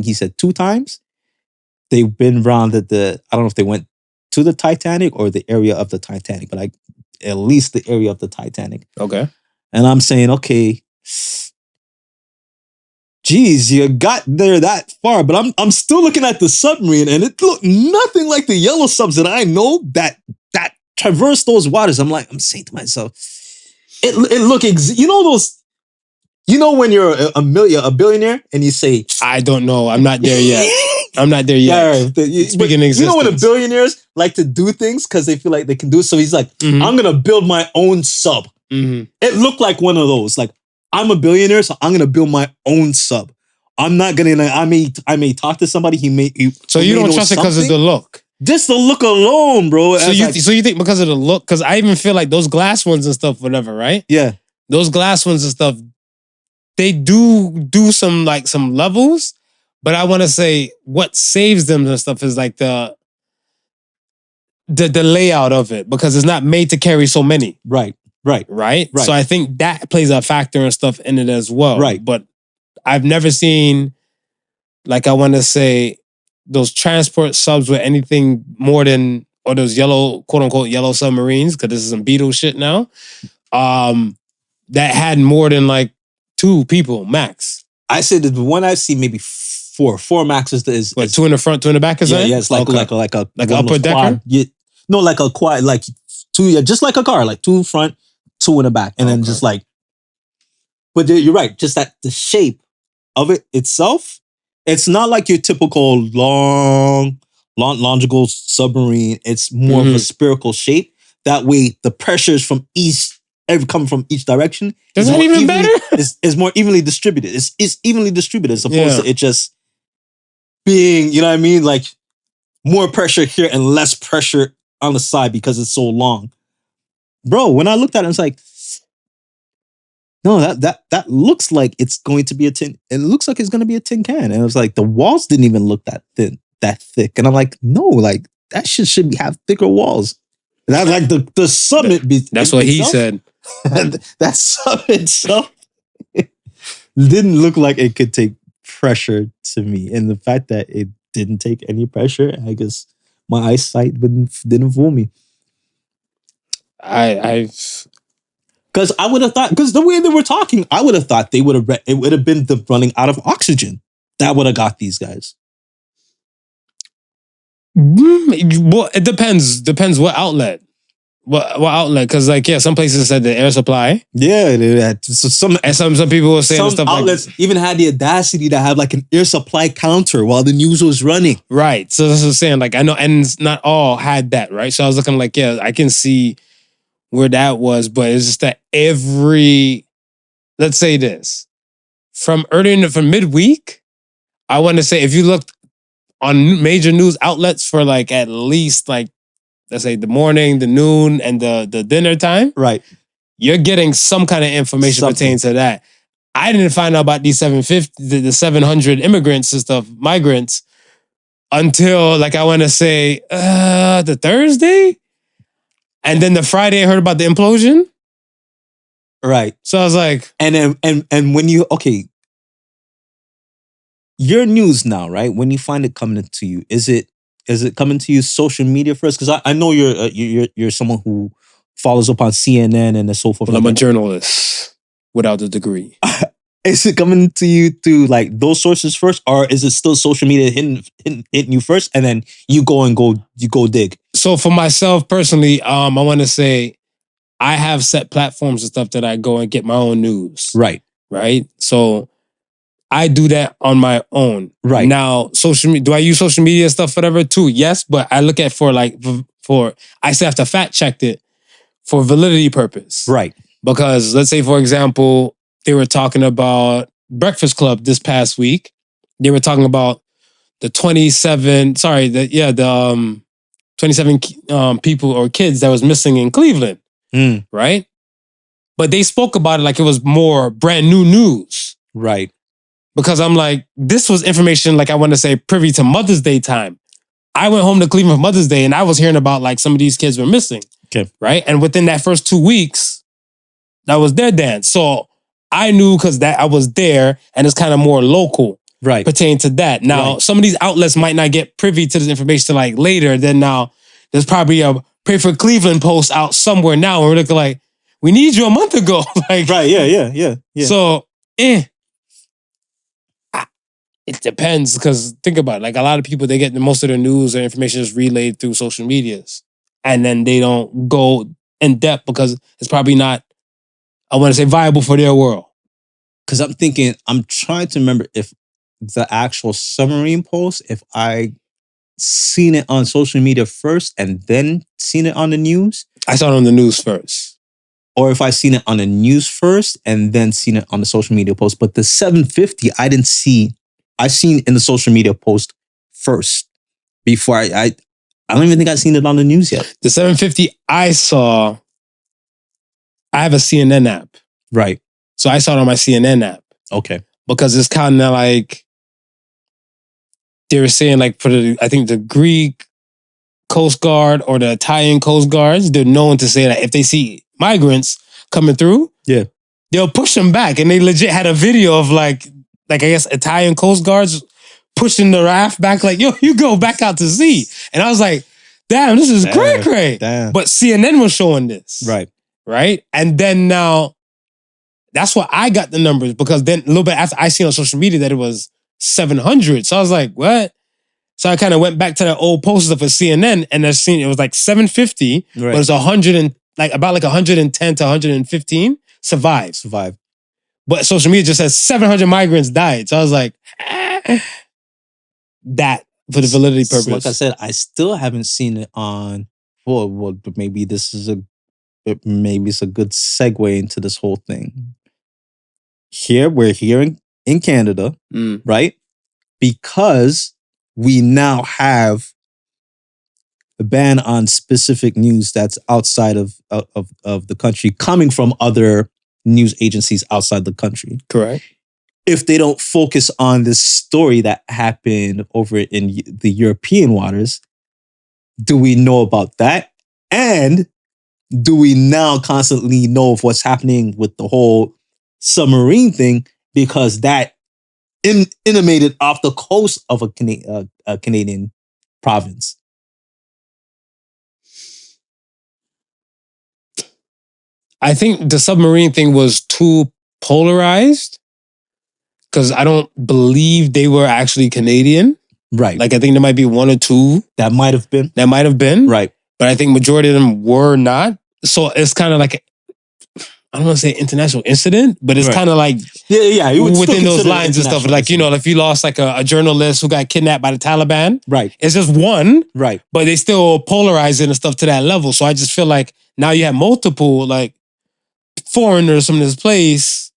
he said 2 times they've been around I don't know if they went to the Titanic or the area of the Titanic, but at least the area of the Titanic. Okay. And I'm saying, okay, geez, you got there that far, but I'm still looking at the submarine, and it looked nothing like the yellow subs that I know that traverse those waters. I'm saying to myself, it look you know those. You know when you're a billionaire and you say, I don't know, I'm not there yet. Speaking existence. You know when the billionaires like to do things because they feel like they can do it. So he's like, I'm going to build my own sub. Mm-hmm. It looked like one of those. Like, I'm a billionaire, so I'm going to build my own sub. I'm not going to, I may talk to somebody. So you don't trust it because of the look? Just the look alone, bro. So you think because of the look? Because I even feel like those glass ones and stuff, whatever, right? Yeah. Those glass ones and stuff, they do some levels, but I want to say what saves them and stuff is like the layout of it, because it's not made to carry so many. Right. So I think that plays a factor and stuff in it as well. Right. But I've never seen, like, I want to say, those transport subs with anything more than, or those yellow, quote unquote, yellow submarines, because this is some Beetle shit now, that had more than like 2 people max. I said the one I see maybe 4 max is what, 2 in the front, 2 in the back? Is that? Yeah, it's like a upper decker. Yeah, no, like a quad, like 2. Yeah, just like a car, like 2 front, 2 in the back, and then just like. But you're right. Just that the shape of it itself, it's not like your typical longical submarine. It's more of a spherical shape. That way, the pressures from coming from each direction is that even better? Is more evenly distributed. It's evenly distributed as opposed to it just being, you know what I mean, like more pressure here and less pressure on the side because it's so long. Bro, when I looked at it, it's like, no, that looks like it's going to be a tin. It looks like it's going to be a tin can, and it was like the walls didn't even look that thin. that thick. And I'm like, no, like that shit should have thicker walls. That's like the summit. That's what he said. That summit itself didn't look like it could take pressure to me. And the fact that it didn't take any pressure, I guess my eyesight didn't fool me. Because I would have thought, because the way they were talking, I would have thought it would have been the running out of oxygen that would have got these guys. Well, it depends what outlet. What outlet? Because like some places said the air supply. Yeah, some people were saying some stuff outlets like, even had the audacity to have like an air supply counter while the news was running. Right. So that's what I'm saying. Like I know, and not all had that, right? So I was looking like, I can see where that was, but it's just that let's say this, from midweek, I want to say if you looked on major news outlets for like at least like, let's say the morning, the noon, and the dinner time, right? You're getting some kind of information pertaining to that. I didn't find out about these 700 immigrants and stuff, migrants, until like I want to say the Thursday, and then the Friday I heard about the implosion. Right. So I was like, and when you your news now, right? When you find it coming to you, is it coming to you social media first? Because I know you're someone who follows up on CNN and so forth. Well, I'm a journalist without a degree. Is it coming to you through like those sources first, or is it still social media hitting you first, and then you go dig? So for myself personally, I want to say I have set platforms and stuff that I go and get my own news. Right. Right. So I do that on my own. Right. Now, social media, do I use social media stuff, whatever, too? Yes, but I look at I still have to fact check it for validity purpose. Right. Because let's say, for example, they were talking about Breakfast Club this past week. They were talking about the 27 people or kids that was missing in Cleveland. Right? But they spoke about it like it was more brand new news. Right. Because I'm like, this was information, like I want to say, privy to Mother's Day time. I went home to Cleveland for Mother's Day and I was hearing about like some of these kids were missing. Okay. Right? And within that first 2 weeks, that was their dance. So I knew because that I was there and it's kind of more local. Right. Pertaining to that. Now, some of these outlets might not get privy to this information till like later. Then now there's probably a Pray for Cleveland post out somewhere now. And we're looking like, we need you a month ago. Like, right. Yeah. So, it depends, because think about it. Like a lot of people, they get most of their news or information is relayed through social medias. And then they don't go in depth because it's probably not, I want to say, viable for their world. Because I'm trying to remember if the actual submarine post, if I seen it on social media first and then seen it on the news. I saw it on the news first. Or if I seen it on the news first and then seen it on the social media post. But the 750, I didn't see. I seen in the social media post first before I don't even think I've seen it on the news yet. The 750 I saw, I have a CNN app. Right. So I saw it on my CNN app. Okay. Because it's kind of like, they were saying like I think the Greek Coast Guard or the Italian Coast Guards, they're known to say that if they see migrants coming through, they'll push them back. And they legit had a video of like I guess Italian Coast Guards pushing the raft back like, yo, you go back out to sea. And I was like, damn, this is cray-cray. Damn. But CNN was showing this. Right? And then now, that's why I got the numbers, because then a little bit after I seen on social media that it was 700. So I was like, what? So I kind of went back to that old poster for CNN and I seen it was like 750, but it's 100 and like about like 110 to 115 survived. But social media just says 700 migrants died. So I was like, that for the validity purpose. So like I said, I still haven't seen it on. Well, maybe it's a good segue into this whole thing. We're here in Canada, right? Because we now have a ban on specific news that's outside of the country, coming from other news agencies outside the country. Correct. if they don't focus on this story that happened over in the European waters, do we know about that? And do we now constantly know of what's happening with the whole submarine thing? Because that intimated off the coast of a Canadian province. I think the submarine thing was too polarized because I don't believe they were actually Canadian. Right. Like, I think there might be one or two. That might have been. Right. But I think majority of them were not. So it's kind of like, I don't want to say international incident, but it's kind of like within those lines and stuff. Like, you know, if you lost like a journalist who got kidnapped by the Taliban, right? It's just one, right? But they still polarize it and stuff to that level. So I just feel like now you have multiple like foreigners from this place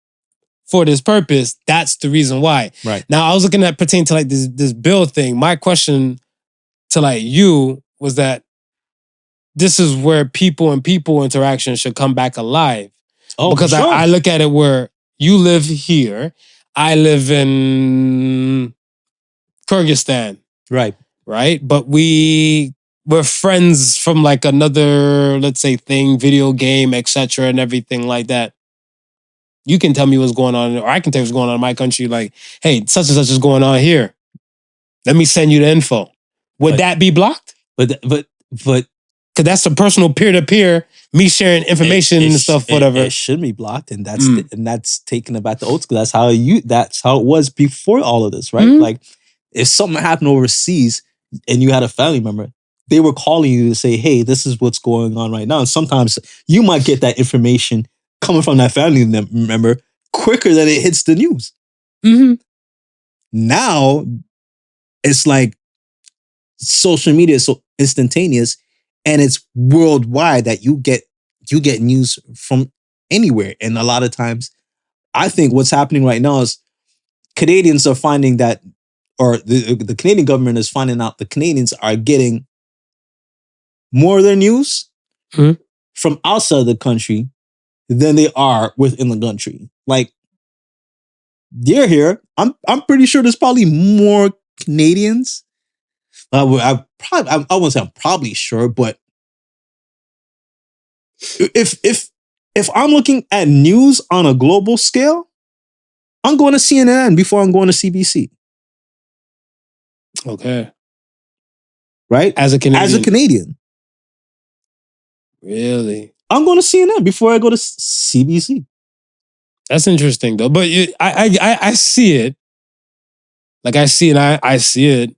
for this purpose. That's the reason why. Right. Now I was looking at pertaining to like this bill thing. My question to like you was that this is where people and people interaction should come back alive. Oh, because sure. I look at it where you live here, I live in Kyrgyzstan. Right. Right? But we're friends from like another, let's say, thing, video game, etc. and everything like that. You can tell me what's going on, or I can tell you what's going on in my country. Like, hey, such and such is going on here. Let me send you the info. Would that be blocked? But because that's a personal peer-to-peer, me sharing information and stuff, whatever. It should be blocked, and that's taken about the old school. That's how it was before all of this, right? Like, if something happened overseas and you had a family member, they were calling you to say, "Hey, this is what's going on right now." And sometimes you might get that information coming from that family member quicker than it hits the news. Mm-hmm. Now it's like social media is so instantaneous. And it's worldwide that you get news from anywhere. And a lot of times, I think what's happening right now is Canadians are finding that, or the Canadian government is finding out the Canadians are getting more of their news from outside the country than they are within the country. Like, you're here. I'm pretty sure there's probably more Canadians. I wouldn't say I'm probably sure, but if I'm looking at news on a global scale, I'm going to CNN before I'm going to CBC. Okay. Right? As a Canadian. Really? I'm going to CNN before I go to CBC. That's interesting though. But I see it. Like I see it.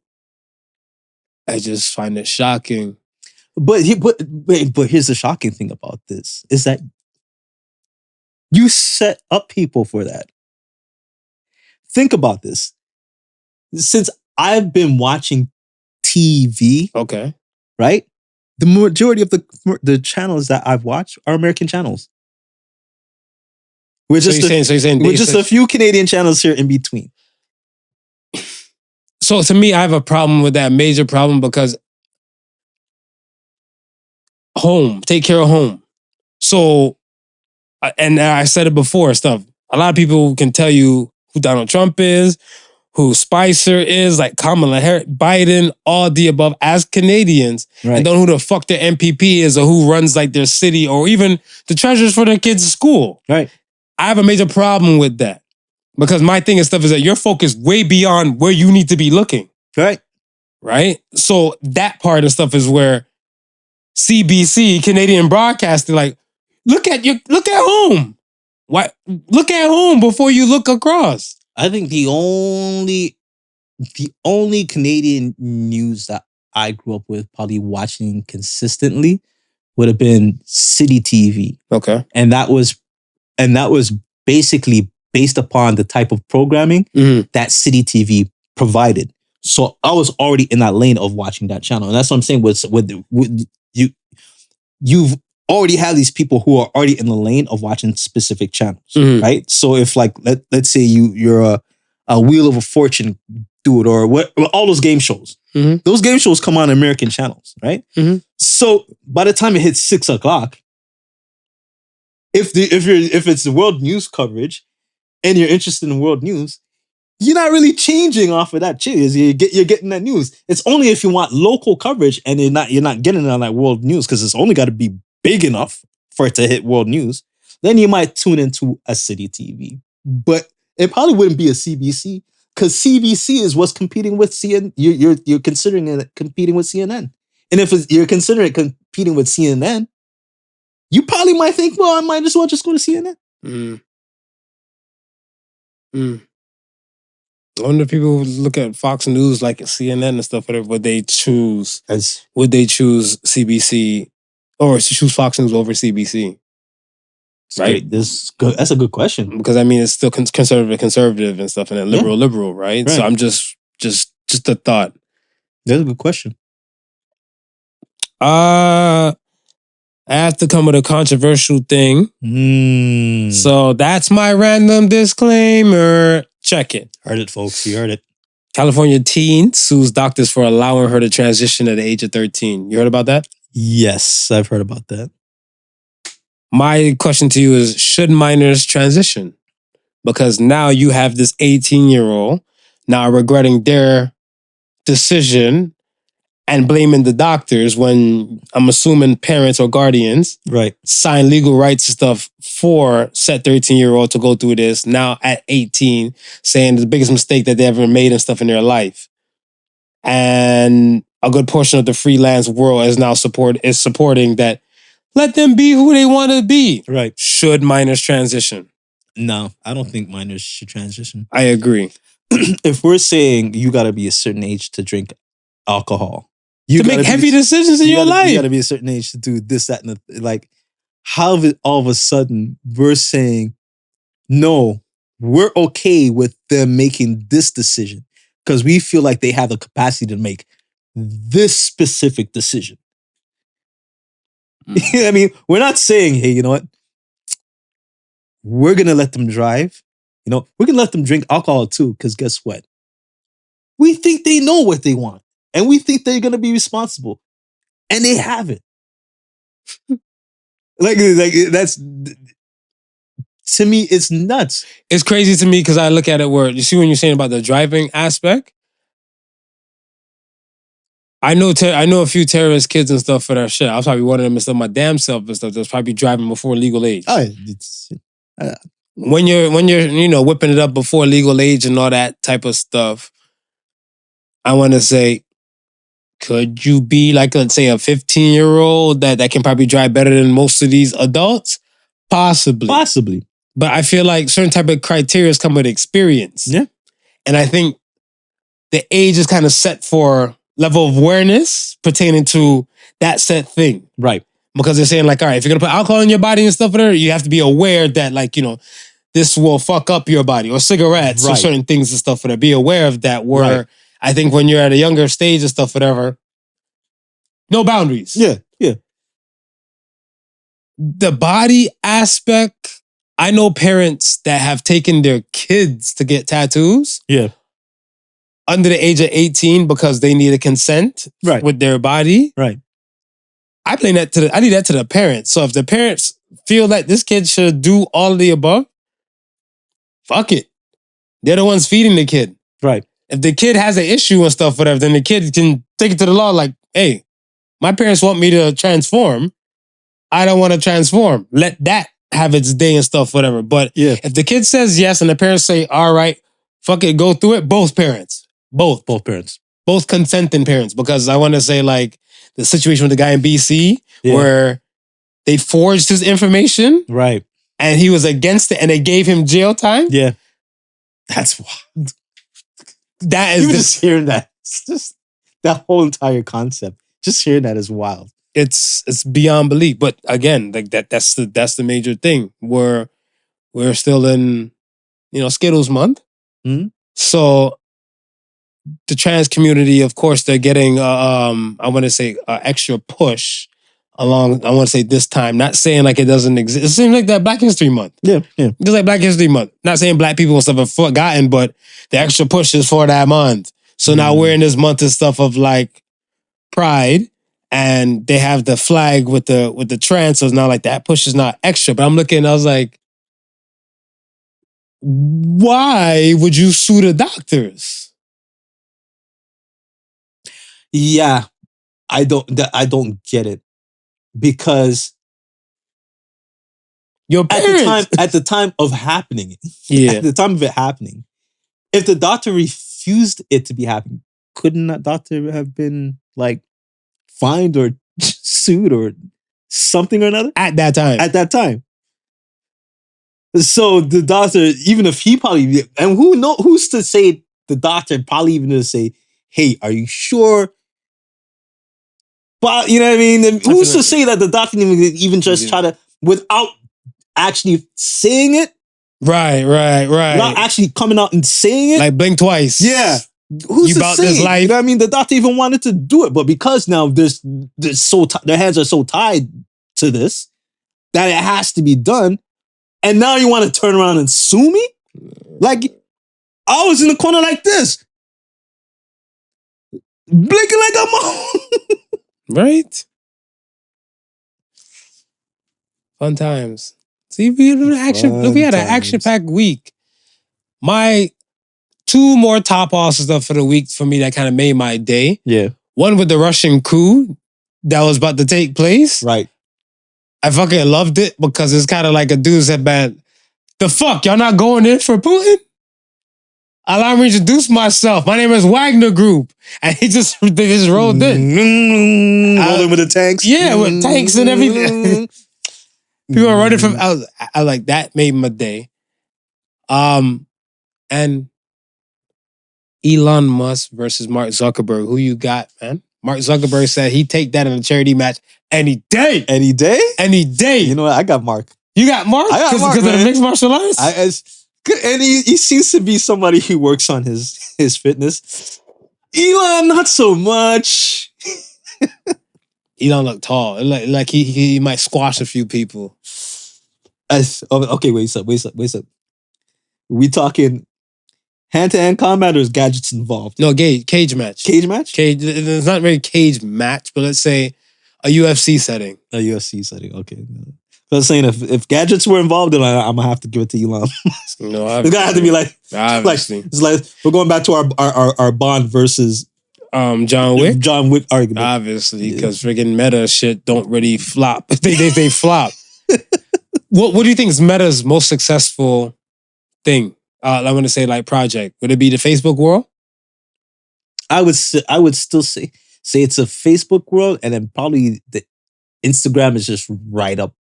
I just find it shocking. But here's the shocking thing about this is that you set up people for that. Think about this. Since I've been watching TV, okay, right? The majority of the channels that I've watched are American channels. We're just a few Canadian channels here in between. So to me, I have a problem with that, major problem, because take care of home. So, and I said it before, stuff. A lot of people can tell you who Donald Trump is, who Spicer is, like Kamala Harris, Biden, all the above as Canadians, right. And don't know who the fuck their MPP is or who runs like their city or even the treasurers for their kids' school. Right. I have a major problem with that. Because my thing and stuff is that you're focused way beyond where you need to be looking. Right. Right? So that part of stuff is where CBC, Canadian Broadcasting, like, look at home. Why? Look at home before you look across. I think the only Canadian news that I grew up with probably watching consistently would have been City TV. Okay. And that was basically based upon the type of programming that City TV provided. So I was already in that lane of watching that channel. And that's what I'm saying with you've already have these people who are already in the lane of watching specific channels, right? So if like, let's say you're a Wheel of a Fortune dude or all those game shows, those game shows come on American channels, right? So by the time it hits 6 o'clock, if it's the world news coverage and you're interested in world news, you're not really changing off of that shit. You're getting that news. It's only if you want local coverage and you're not getting it on that world news because it's only got to be big enough for it to hit world news. Then you might tune into a city TV, but it probably wouldn't be a CBC because CBC is what's competing with CNN. You're considering it competing with CNN, and if you're considering it competing with CNN, you probably might think, well, I might as well just go to CNN. I wonder if people look at Fox News like CNN and stuff, whatever, would they choose CBC or choose Fox News over CBC? Right? That's a good question. Because I mean, it's still conservative and stuff, and then liberal, right? So I'm just a thought. That's a good question. I have to come with a controversial thing. So that's my random disclaimer. Check it. Heard it, folks. You heard it. California teen sues doctors for allowing her to transition at the age of 13. You heard about that? Yes, I've heard about that. My question to you is, should minors transition? Because now you have this 18-year-old now regretting their decision and blaming the doctors when I'm assuming parents or guardians sign legal rights and stuff for said 13-year-old to go through this now at 18, saying the biggest mistake that they ever made and stuff in their life. And a good portion of the freelance world is now supporting that. Let them be who they want to be. Right. Should minors transition? No, I don't think minors should transition. I agree. If we're saying you got to be a certain age to drink alcohol, to make heavy decisions in your life. You got to be a certain age to do this, that, and like, how all of a sudden we're saying, no, we're okay with them making this decision because we feel like they have the capacity to make this specific decision. I mean, we're not saying, hey, you know what? We're going to let them drive. You know, we're going to let them drink alcohol too because guess what? We think they know what they want. And we think they're going to be responsible. And they haven't. like that's, to me, it's nuts. It's crazy to me because I look at it where, you see when you're saying about the driving aspect? I know a few terrorist kids and stuff for that shit. I was probably one of them and stuff, my damn self and stuff, that's probably driving before legal age. Oh, when you're whipping it up before legal age and all that type of stuff, I want to say, could you be like, let's say, a 15-year-old that can probably drive better than most of these adults? Possibly. But I feel like certain type of criteria come with experience. Yeah. And I think the age is kind of set for level of awareness pertaining to that set thing. Right. Because they're saying like, all right, if you're going to put alcohol in your body and stuff, whatever, you have to be aware that like, this will fuck up your body, or cigarettes or certain things and stuff, whatever. Be aware of that where I think when you're at a younger stage and stuff, whatever, no boundaries. Yeah. The body aspect, I know parents that have taken their kids to get tattoos. Yeah. Under the age of 18 because they need a consent with their body. Right. I leave that to the parents. So if the parents feel that this kid should do all of the above, fuck it. They're the ones feeding the kid. Right. If the kid has an issue and stuff, whatever, then the kid can take it to the law like, hey, my parents want me to transform. I don't want to transform. Let that have its day and stuff, whatever. But if the kid says yes and the parents say, all right, fuck it, go through it, both parents. Both parents. Both consenting parents. Because I want to say like the situation with the guy in BC where they forged his information. Right. And he was against it and they gave him jail time. Yeah. That's wild. That is just hearing that. It's just that whole entire concept. Just hearing that is wild. It's beyond belief. But again, like that's the major thing. We're still in, Skittles month. Mm-hmm. So the trans community, of course, they're getting I want to say extra push along, I want to say this time, not saying like it doesn't exist. It seems like that Black History Month. Yeah. Just like Black History Month. Not saying black people and stuff have forgotten, but the extra push is for that month. So now we're in this month and stuff of like Pride, and they have the flag with the trans, so it's not like that push is not extra. But I'm looking, I was like, why would you sue the doctors? Yeah, I don't get it because Your parents. at the time of happening, Yeah. at the time of it happening, if the doctor refused it to be happening, couldn't that doctor have been like fined or sued or something or another At that time. at that time? So the doctor, even if he probably, and who's to say the doctor probably even to say, hey, are you sure? But you know what I mean? And who's to say that the doctor even just try to, without actually saying it? Right. Without actually coming out and saying it? Like blink twice. Yeah. Who's You to about say? this life? You know what I mean? The doctor even wanted to do it, but because now their hands are so tied to this that it has to be done, and now you want to turn around and sue me? Like, I was in the corner like this, blinking like I'm on. Right? Fun times. See, we had an action-packed week. My 2 more top awesome stuff for the week for me that kind of made my day. Yeah. One with the Russian coup that was about to take place. Right. I fucking loved it because it's kind of like a dude said, man, the fuck, y'all not going in for Putin? Allow me to introduce myself. My name is Wagner Group. And they just rolled in. Rolling with the tanks. Yeah, with tanks and everything. People are running from, I like, that made my day. And Elon Musk versus Mark Zuckerberg. Who you got, man? Mark Zuckerberg said he'd take that in a charity match any day. Any day? Any day. You know what? I got Mark. You got Mark? I got Mark, because of the mixed martial arts? And he seems to be somebody who works on his fitness. Elon, not so much. Elon look tall. Like he might squash a few people. Okay, wait up. We talking hand-to-hand combat or is gadgets involved? No, cage match. Cage match? It's not really cage match, but let's say a UFC setting. A UFC setting, okay. So I was saying if gadgets were involved, then I'm gonna have to give it to Elon. No, it's gonna have to be like obviously. It's like we're going back to our Bond versus John Wick. John Wick argument. Obviously, because friggin' Meta shit don't really flop. they flop. What do you think is Meta's most successful thing? I want to say like project. Would it be the Facebook world? I would still say it's a Facebook world, and then probably the Instagram is just right up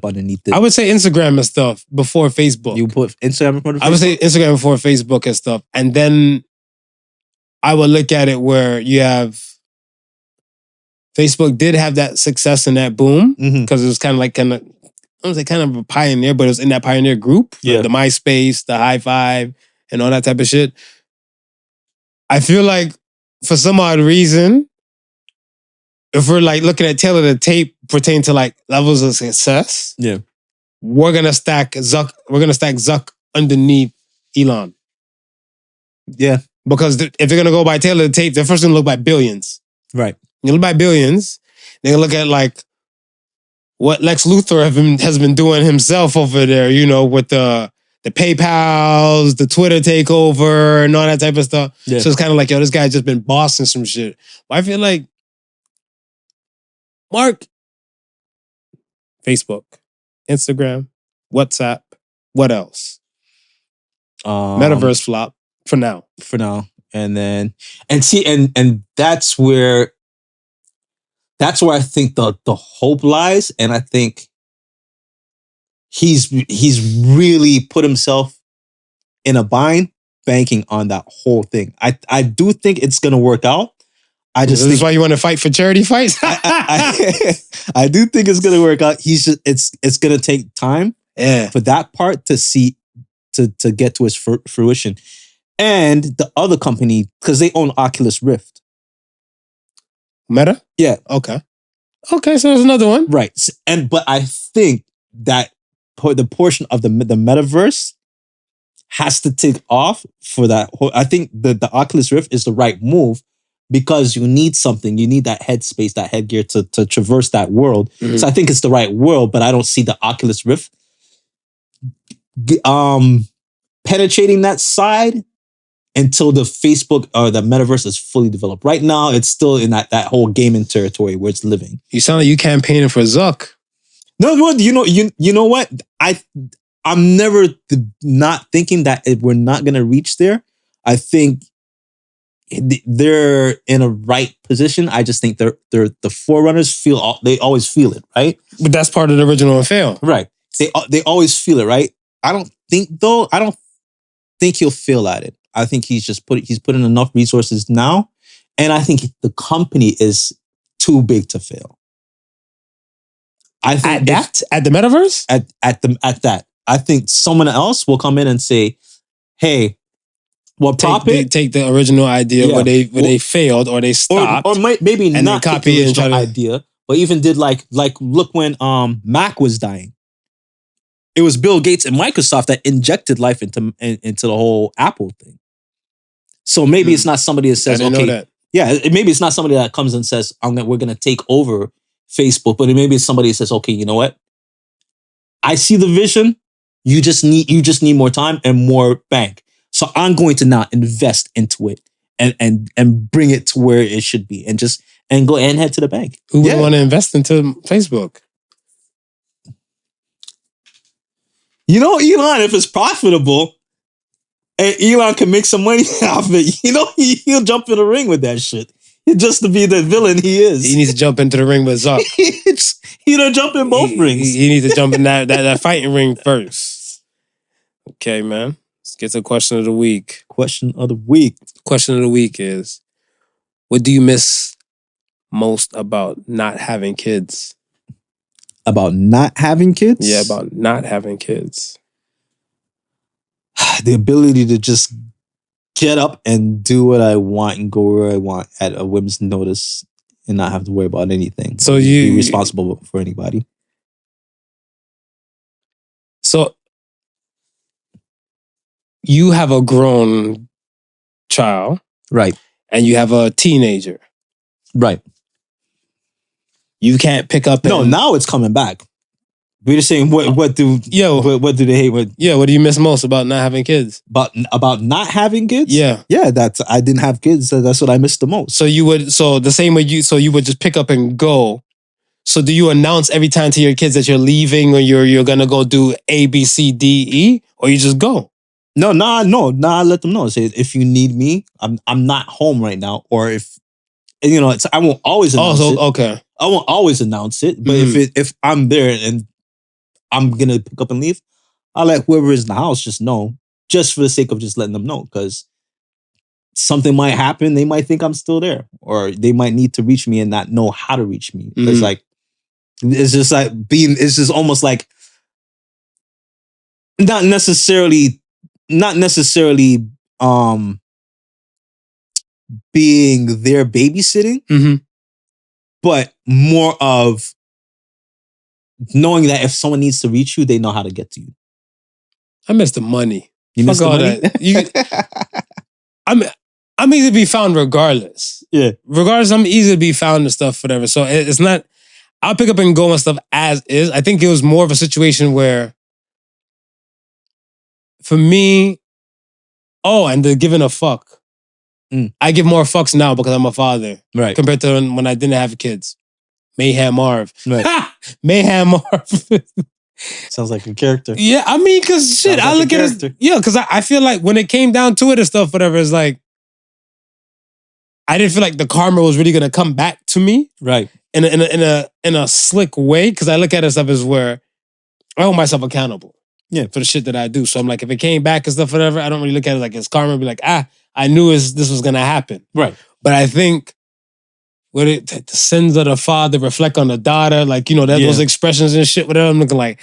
underneath it. I would say Instagram and stuff before Facebook. You put Instagram in front of Facebook? I would say Instagram before Facebook and stuff. And then I would look at it where you have Facebook did have that success and that boom because it was kind of I don't say kind of a pioneer, but it was in that pioneer group. Yeah. Like the MySpace, the High Five, and all that type of shit. I feel like for some odd reason, if we're like looking at tail of the tape pertaining to like levels of success, yeah, we're gonna stack Zuck underneath Elon. Yeah. Because if they're gonna go by tail of the tape, they're first gonna look by billions. Right. You look by billions, they're gonna look at like what Lex Luthor has been doing himself over there, you know, with the PayPals, the Twitter takeover, and all that type of stuff. Yeah. So it's kind of like, yo, this guy's just been bossing some shit. But I feel like Mark, Facebook, Instagram, WhatsApp, what else? Metaverse flop for now. And that's where I think the hope lies, and I think he's really put himself in a bind banking on that whole thing. I do think it's gonna work out. This is why you want to fight for charity fights? I do think it's gonna work out. It's gonna take time for that part to get to its fruition. And the other company, because they own Oculus Rift. Meta? Yeah. Okay, so there's another one. Right. But I think that the portion of the metaverse has to take off for that whole. I think the Oculus Rift is the right move because you need something. You need that headspace, that headgear to traverse that world. Mm-hmm. So I think it's the right world, but I don't see the Oculus Rift penetrating that side until the Facebook or the metaverse is fully developed. Right now, it's still in that whole gaming territory where it's living. You sound like you campaigning for Zuck. No, you know what? I'm never not thinking that if we're not going to reach there. I think they're in a right position. I just think they're the forerunners they always feel it, right? But that's part of the original and fail. Right. They always feel it, right? I don't think he'll fail at it. I think he's putting enough resources now, and I think the company is too big to fail. I think at the metaverse? At that. I think someone else will come in and say, hey, take the original idea where they failed or they stopped. Or maybe and not copy the it and try original to idea, but even did like look when Mac was dying. It was Bill Gates and Microsoft that injected life into the whole Apple thing. So maybe it's not somebody that says, I didn't know that. Yeah, maybe it's not somebody that comes and says, we're going to take over Facebook, but maybe it's somebody that says, okay, you know what? I see the vision. You just need more time and more bank. So I'm going to now invest into it and bring it to where it should be and go and head to the bank. Who would want to invest into Facebook? You know, Elon, if it's profitable and Elon can make some money off it, you know, he'll jump in the ring with that shit. Just to be the villain he is. He needs to jump into the ring with Zuck. He'll jump in both rings. He needs to jump in that fighting ring first. Okay, man. Let's get to question of the week. Question of the week. Question of the week is, what do you miss most about not having kids? About not having kids? Yeah, about not having kids. The ability to just get up and do what I want and go where I want at a whim's notice and not have to worry about anything. So be responsible for anybody. So you have a grown child. Right. And you have a teenager. Right. You can't pick up. No, now it's coming back. We're just saying what do they hate? What do you miss most about not having kids? About not having kids? Yeah. Yeah, I didn't have kids, so that's what I missed the most. So you would just pick up and go. So do you announce every time to your kids that you're leaving or you're gonna go do A, B, C, D, E, or you just go? No, I let them know. Say if you need me, I'm not home right now, or if I won't always announce it. Okay. I won't always announce it, but if I'm there and I'm gonna pick up and leave, I'll let whoever is in the house just know, just for the sake of just letting them know, because something might happen. They might think I'm still there, or they might need to reach me and not know how to reach me. It's just almost like not necessarily being there babysitting, but more of knowing that if someone needs to reach you, they know how to get to you. I miss the money. You miss the money? I'm easy to be found regardless. Yeah. Regardless, I'm easy to be found and stuff, whatever. So it's not, I'll pick up and go and stuff as is. I think it was more of a situation where, for me, and the giving a fuck. I give more fucks now because I'm a father. Right. Compared to when I didn't have kids. Mayhem Marv. Right. Mayhem Marv. Sounds like a character. Yeah, I mean, because shit, I look at it. Yeah, because I feel like when it came down to it and stuff, whatever, it's like, I didn't feel like the karma was really gonna come back to me. Right. In a slick way, because I look at it stuff as where I hold myself accountable. Yeah. For the shit that I do. So I'm like, if it came back and stuff, whatever, I don't really look at it like it's karma. Be like, I knew this was gonna happen. Right. But I think the sins of the father reflect on the daughter, like, those expressions and shit, whatever. I'm looking like,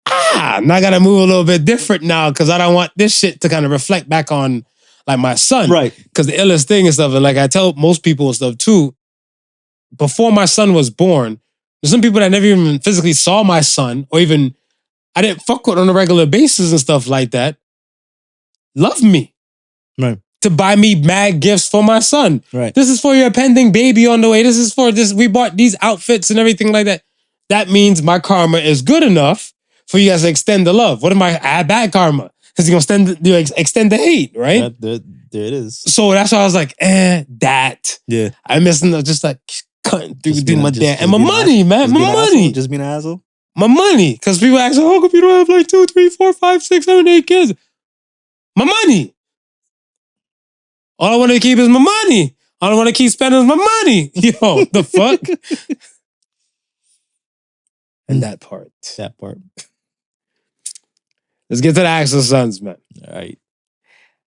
now I gotta move a little bit different now because I don't want this shit to kind of reflect back on like my son. Right. Because the illest thing and stuff, and like I tell most people and stuff too, before my son was born, there's some people that never even physically saw my son or even I didn't fuck with on a regular basis and stuff like that. Love me. Right. To buy me mad gifts for my son. Right. This is for your pending baby on the way. This is for this. We bought these outfits and everything like that. That means my karma is good enough for you guys to extend the love. What am I had bad karma? Because you're going to extend the hate, right? There it is. So that's why I was like, that. Yeah. I'm missing just like cutting through Just do being my a- damn. just And my being an money, man. Just My being an money. asshole? Just being an asshole? My money. Because people ask, how come you don't have like 2, 3, 4, 5, 6, 7, 8 kids? My money. All I want to keep is my money. All I want to keep spending is my money. Yo, the fuck? And that part. That part. Let's get to the Axe of Sons, man. All right.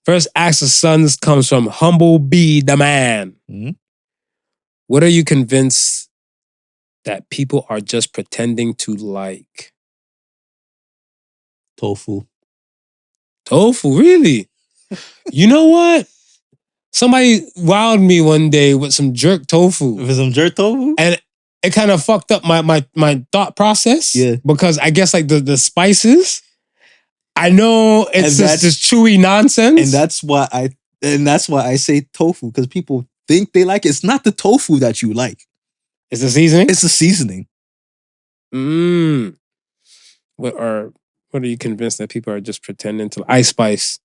First Axe of Sons comes from Humble-B-Daman. Mhm. What are you convinced that people are just pretending to like? Tofu. Tofu, really? You know what? Somebody wowed me one day with some jerk tofu. With some jerk tofu? And it kind of fucked up my thought process. Yeah. Because I guess like the spices, I know it's And just chewy nonsense. And that's why I say tofu, because people think they like it. It's not the tofu that you like. It's the seasoning? It's the seasoning. What are you convinced that people are just pretending to? Ice Spice.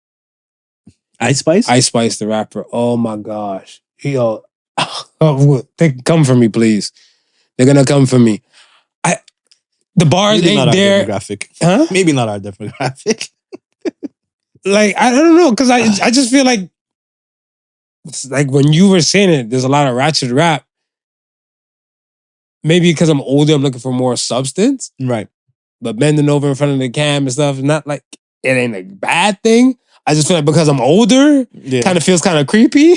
Ice Spice? Ice Spice, the rapper. Oh my gosh. Yo, they come for me, please. They're gonna come for me. The bars Maybe not ain't our there. demographic. Huh? Maybe not our demographic. Like, I don't know, because I just feel like it's like when you were saying it, there's a lot of ratchet rap. Maybe because I'm older, I'm looking for more substance. Right. But bending over in front of the cam and stuff, not like it ain't a bad thing. I just feel like because I'm older, Yeah. kind of feels kind of creepy.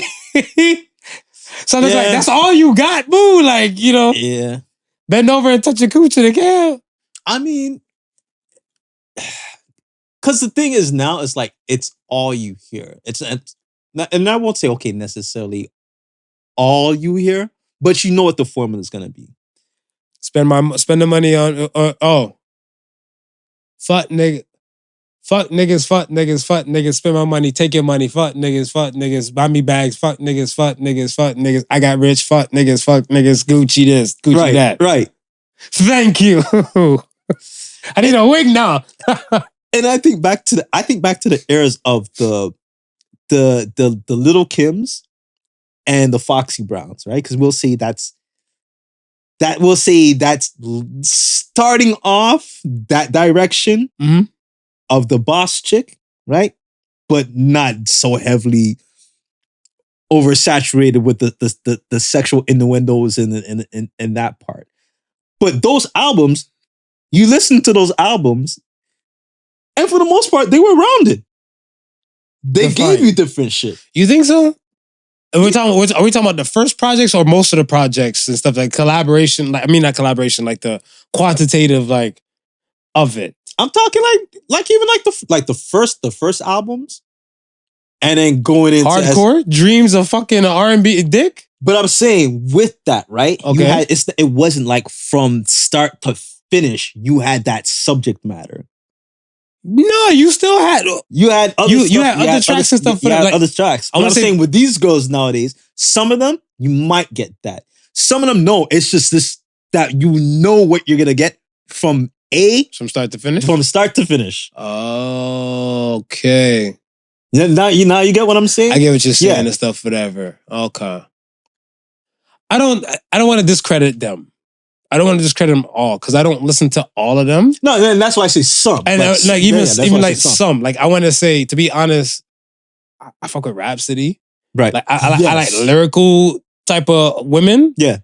So I'm just like, that's all you got, boo. Like, you know, Yeah. bend over and touch your cooch in the cam. I mean, because the thing is now, it's like, it's all you hear. And I won't say, okay, necessarily all you hear, but you know what the formula is going to be. Spend the money on, fuck nigga. Fuck niggas, fuck niggas, fuck niggas, spend my money, take your money, fuck niggas, buy me bags, fuck niggas, fuck niggas, fuck niggas, I got rich, fuck niggas, Gucci this, Gucci Right, that. right. Thank you. I need a wig now. And I think back to the eras of the Little Kims and the Foxy Browns, right? Because we'll say that's starting off that direction of the boss chick, right? But not so heavily oversaturated with the sexual innuendos in that part. But those albums, you listen to those albums, and for the most part, they were rounded. They gave you different shit. You think so? Are we talking about the first projects or most of the projects and stuff like collaboration? Like, I mean, not collaboration, like the quantitative, like of it. I'm talking like even the first albums, and then going into hardcore dreams of fucking R&B dick. But I'm saying with that, right? Okay. It wasn't like from start to finish. You had that subject matter. No, you still had other tracks and stuff. You had other tracks. I'm saying with these girls nowadays, some of them you might get that. Some of them no. It's just this that you know what you're gonna get from start to finish. From start to finish. Okay. Now you get what I'm saying. I get what you're saying and stuff. Whatever. Okay. I don't want to discredit them. I don't want to discredit them all because I don't listen to all of them. No, and that's why I say some. And even some. Like I want to say, to be honest, I fuck with Rhapsody. Right. Like I like lyrical type of women. Yeah.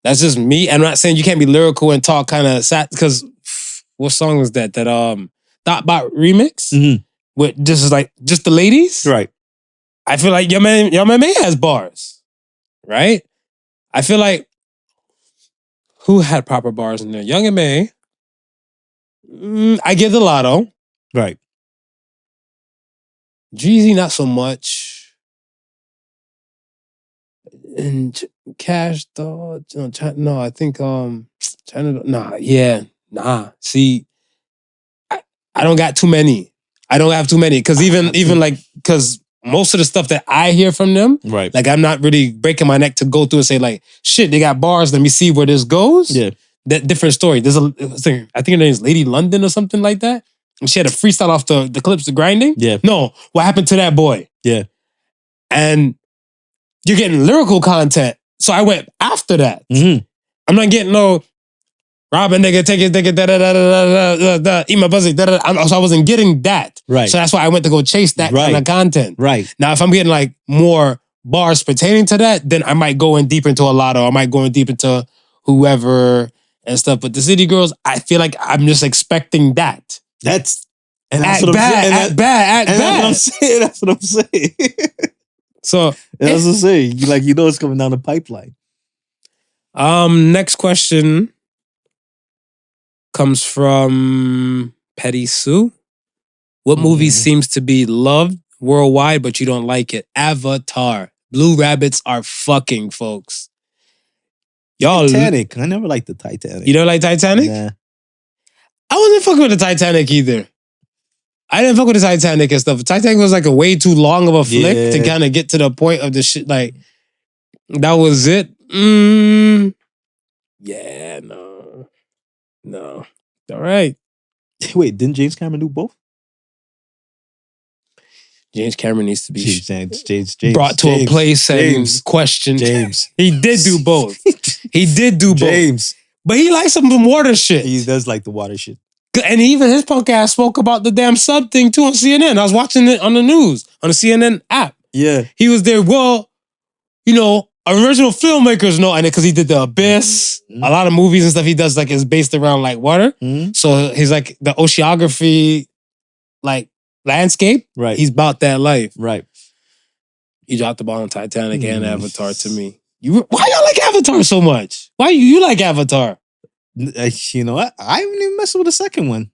That's just me. I'm not saying you can't be lyrical and talk kind of sad because what song was that? That Thoughtbot remix with just the ladies. Right. I feel like your man has bars, right? I feel like who had proper bars in there? Young and May. I give the Lotto. Right. Jeezy, not so much. And Cash, though. No, I think China. Nah. See, I don't got too many. I don't have too many because because most of the stuff that I hear from them, right? Like I'm not really breaking my neck to go through and say like, shit, they got bars. Let me see where this goes. Yeah, that different story. There's I think her name is Lady London or something like that. And she had a freestyle off the clips, the grinding. Yeah. No, what happened to that boy? Yeah. And you're getting lyrical content. So I went after that. Mm-hmm. I'm not getting no rob a nigga, take it, da da da da da da, eat my pussy, da da. So I wasn't getting that. Right. So that's why I went to go chase that kind of content. Right. Now, if I'm getting like more bars pertaining to that, then I might go in deep into a lotto. I might go in deep into whoever and stuff. But the City Girls, I feel like I'm just expecting that. That's Act what bad, I'm saying. act bad. That's what I'm saying. So that's what I'm saying. You know it's coming down the pipeline. Next question comes from PetitSue. What movie seems to be loved worldwide, but you don't like it? Avatar. Blue rabbits are fucking, folks. Y'all, Titanic. I never liked the Titanic. You don't like Titanic? Nah. I wasn't fucking with the Titanic either. I didn't fuck with the Titanic and stuff. Titanic was like a way too long of a flick to kind of get to the point of the shit. Like, that was it. Yeah, no. All right. Wait, didn't James Cameron do both? James Cameron needs to be James, brought to a place and questioned. James. He did do both. He did do both. James. But he likes some water shit. He does like the water shit. And even his punk ass spoke about the damn sub thing too on CNN. I was watching it on the news, on the CNN app. Yeah. He was there, well, original filmmakers know, and because he did The Abyss, a lot of movies and stuff he does like is based around like water. So he's like the oceanography, like landscape. Right. He's about that life. Right. He dropped the ball on Titanic and Avatar to me. Why y'all like Avatar so much? Why you like Avatar? You know what? I haven't even messed with the second one.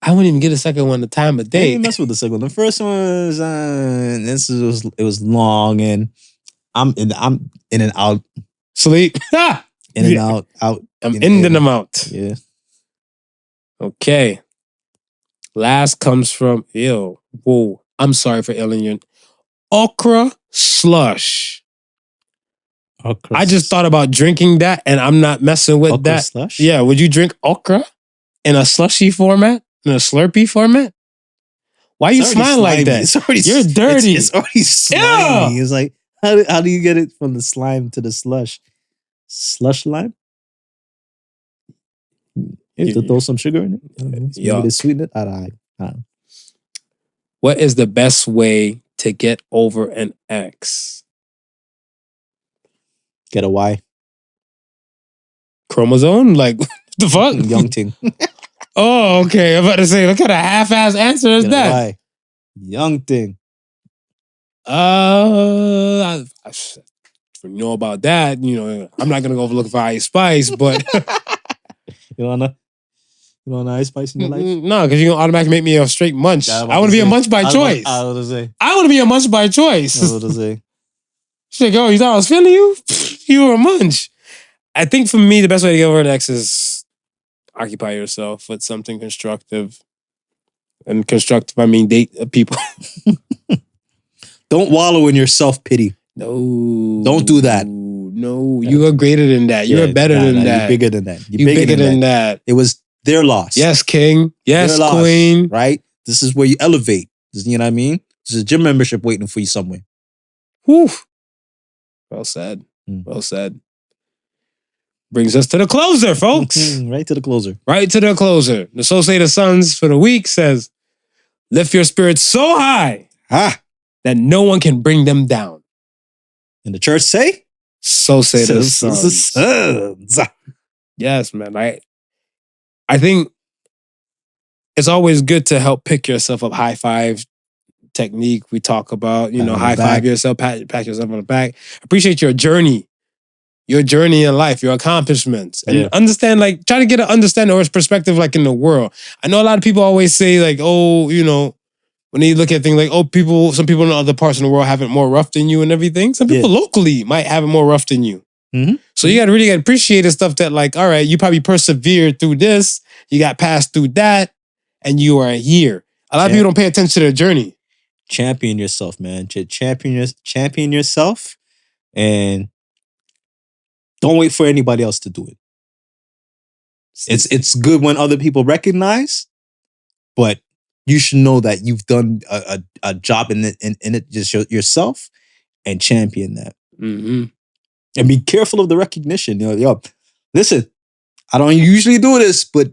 I wouldn't even get a second one the time of I day. didn't mess with the second one. The first one was it was long and I'm in and out. Sleep. In and out. I'm in and out. Yeah. Okay. Last comes from whoa. I'm sorry for Elon. OkraSlush. I just thought about drinking that and I'm not messing with that. Slush? Yeah, would you drink okra in a slushy format? In a Slurpee format? Why you smiling like that? You're dirty. It's already slimy. Yeah. It's like, how do you get it from the slime to the slush? Slush lime? You have to throw some sugar in it. Maybe to sweeten it. I don't know. What is the best way to get over an ex? Get a Y. Chromosome? Like, what the fuck? Young thing. Oh, okay. I'm about to say, what kind of half-ass answer is that? Y. Young thing. I know about that. I'm not gonna go looking for Ice Spice, but you want Ice Spice in your life? No, because you're gonna automatically make me a straight munch. I want to be a munch by choice. I want to be a munch by choice. I was to say. She's like, oh, you thought I was feeling you? You were a munch. I think for me, the best way to get over an ex is occupy yourself with something constructive. And constructive, I mean date people. Don't wallow in your self-pity. No. Don't do that. No, you are greater than that. You are better than that. You're bigger than that. You're bigger than that. It was their loss. Yes, king. Yes, their queen. Loss, right? This is where you elevate. You know what I mean? There's a gym membership waiting for you somewhere. Whew. Well said. Well said. Brings us to the closer, folks. Right to the closer. Right to the closer. The Associated Sons for the week says, lift your spirits so high that no one can bring them down. And the church say? So say the sons. Yes, man. I think it's always good to help pick yourself up. High five technique we talk about, high five yourself, pat yourself on the back. Appreciate your journey in life, your accomplishments, and understand, try to get an understanding or a perspective, in the world. I know a lot of people always say, when they look at things like, some people in other parts of the world have it more rough than you and everything. Some people locally might have it more rough than you. Mm-hmm. So you got to really appreciate the stuff that, all right, you probably persevered through this, you got passed through that, and you are here. A lot of people don't pay attention to their journey. Champion yourself, man. Champion yourself, and don't wait for anybody else to do it. It's good when other people recognize, but you should know that you've done a job in it just yourself and champion that. Mm-hmm. And be careful of the recognition. Yo, listen, I don't usually do this, but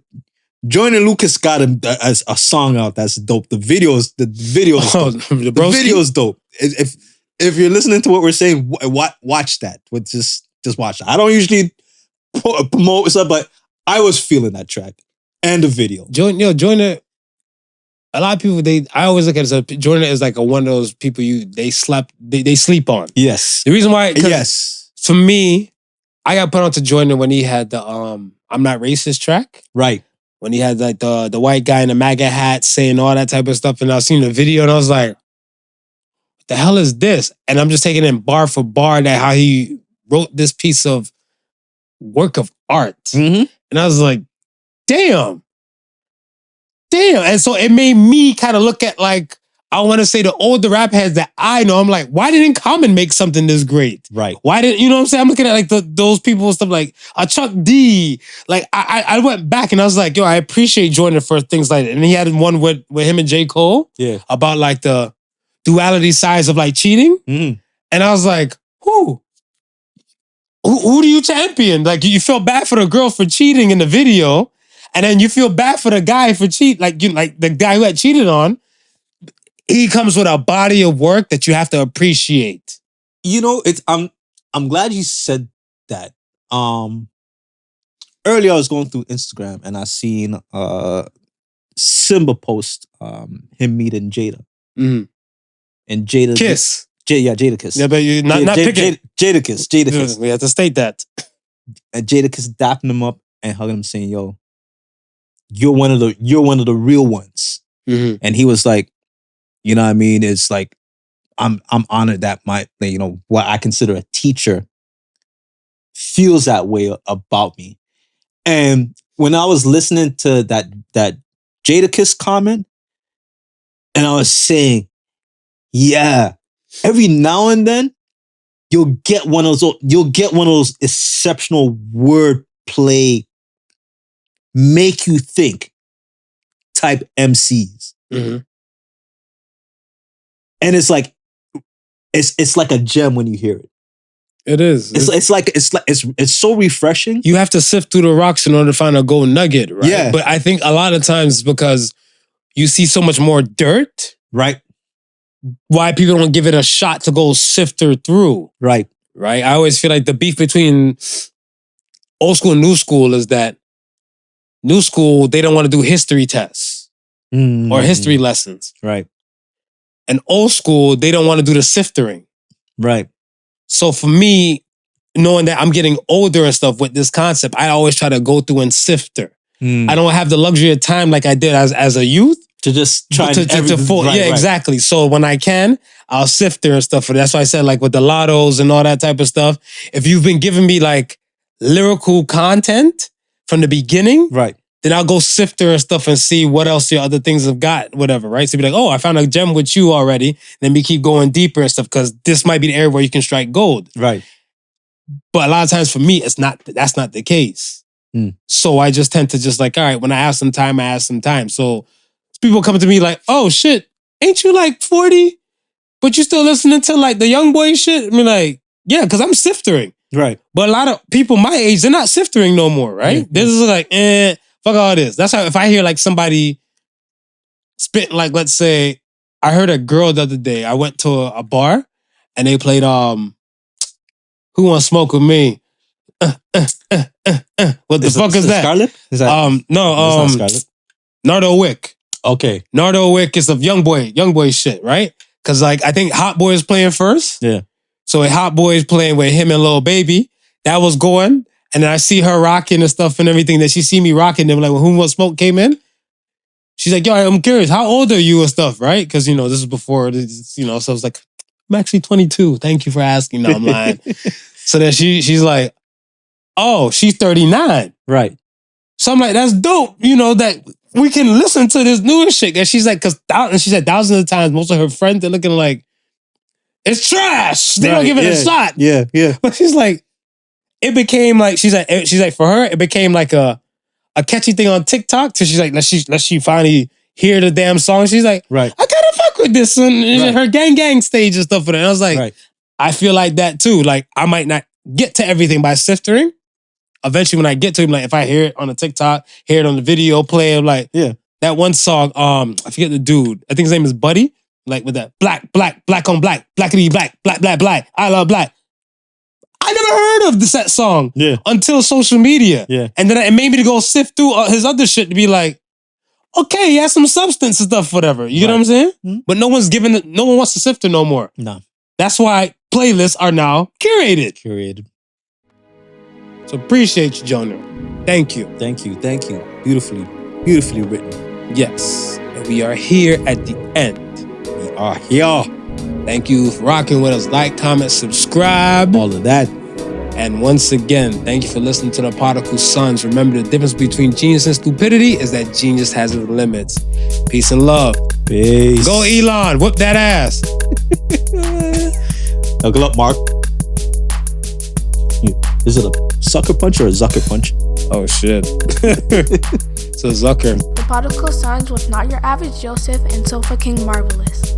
Joyner Lucas got a song out that's dope. The video's dope. The video's dope. If you're listening to what we're saying, watch that. Just watch it. I don't usually promote stuff, but I was feeling that track and the video. Joyner. A lot of people, I always look at it as Joyner is like one of those people they sleep on. Yes. The reason why, yes, for me, I got put onto Joyner when he had the "I'm Not Racist" track. Right. When he had like the white guy in the MAGA hat saying all that type of stuff, and I seen the video and I was like, "What the hell is this?" And I'm just taking in bar for bar that how he wrote this piece of work of art, and I was like, "Damn." And so it made me kind of look at like, I want to say the older rap heads that I know. I'm like, why didn't Common make something this great? Right. Why didn't, you know what I'm saying? I'm looking at like those people and stuff like Chuck D. Like I went back and I was like, yo, I appreciate Joyner for things like that. And he had one with him and J. Cole. Yeah. About like the duality sides of like cheating. Mm-hmm. And I was like, who do you champion? Like you feel bad for the girl for cheating in the video. And then you feel bad for the guy for cheat, like the guy who had cheated on. He comes with a body of work that you have to appreciate. I'm glad you said that. Earlier I was going through Instagram and I seen Simba post him meeting Jada. Mm-hmm. And Jada Kiss. Jadakiss. Yeah, but you're not picking. Jadakiss. We have to state that. And Jadakiss dapping him up and hugging him, saying, "Yo, you're one of the real ones." Mm-hmm. And he was like, you know what I mean? It's like, I'm honored that what I consider a teacher feels that way about me. And when I was listening to that Jadakiss comment, and I was saying, yeah, every now and then you'll get one of those exceptional wordplay, make you think type MCs. Mm-hmm. And it's like a gem when you hear it. It is. It's so refreshing. You have to sift through the rocks in order to find a gold nugget, right? Yeah. But I think a lot of times because you see so much more dirt, right? Why people don't give it a shot to go sifter through. Right. Right. I always feel like the beef between old school and new school is that new school, they don't want to do history tests or history lessons. Right. And old school, they don't want to do the siftering. Right. So for me, knowing that I'm getting older and stuff with this concept, I always try to go through and sifter. I don't have the luxury of time like I did as a youth. To just try to full, right, exactly. So when I can, I'll sift through and stuff. That's why I said like with the lottos and all that type of stuff. If you've been giving me like lyrical content from the beginning, right, then I'll go sift through and stuff and see what else your other things have got, whatever, right? So be like, oh, I found a gem with you already. Then we keep going deeper and stuff because this might be the area where you can strike gold. Right. But a lot of times for me, that's not the case. So I just tend to just like, all right, when I have some time, I have some time. So people come to me like, oh shit, ain't you like 40? But you still listening to like the young boy shit? I mean like, yeah, because I'm siftering. Right. But a lot of people my age, they're not siftering no more, right? This is like, fuck all this. That's how if I hear like somebody spit like, let's say, I heard a girl the other day. I went to a bar and they played Who Wants Smoke With Me? What the fuck is that? Scarlet? Is that no, Scarlet? Nardo Wick. Okay. Nardo Wick is of young boy shit, right? Because like I think Hot Boy is playing first. Yeah. So Hot Boy is playing with him and Lil Baby. That was going. And then I see her rocking and stuff and everything that she see me rocking. Them like when Who Wants Smoke came in. She's like, yo, I'm curious, how old are you and stuff, right? Because, this is before, so I was like, I'm actually 22. Thank you for asking. No, I'm lying. So then she's like, oh, she's 39. Right. So I'm like, that's dope, that we can listen to this newer shit. And she's like, and she said thousands of times, most of her friends, they're looking like, it's trash. They don't give it a shot. Yeah, yeah. But she's like, it became like, she's like, for her, it became like a catchy thing on TikTok. So she's like, let's she finally hear the damn song. She's like, Right. I gotta fuck with this and her gang stage and stuff with it. And I was like, Right. I feel like that too. Like I might not get to everything by sifting. Eventually, when I get to it, like if I hear it on a TikTok, hear it on the video play, I'm like, Yeah. that one song, I forget the dude. I think his name is Buddy. Like with that black on black, blackity black, black. I love black. I never heard of that song until social media. Yeah. And then it made me to go sift through his other shit to be like, okay, he has some substance and stuff, whatever. You know what I'm saying? Mm-hmm. But no one wants to sift it no more. No. That's why playlists are now curated. So appreciate you, Jonah. Thank you. Thank you. Beautifully written. Yes. And we are here at the end. We are here. Thank you for rocking with us. Like, comment, subscribe. All of that. And once again, thank you for listening to the Podical Sons. Remember, the difference between genius and stupidity is that genius has its limits. Peace and love. Peace. Go Elon. Whoop that ass. Knuckle up, Mark. Is it a sucker punch or a Zucker punch? Oh, shit. So Zucker. The Podical Sons was not your average Joseph and Sofa King Marvelous.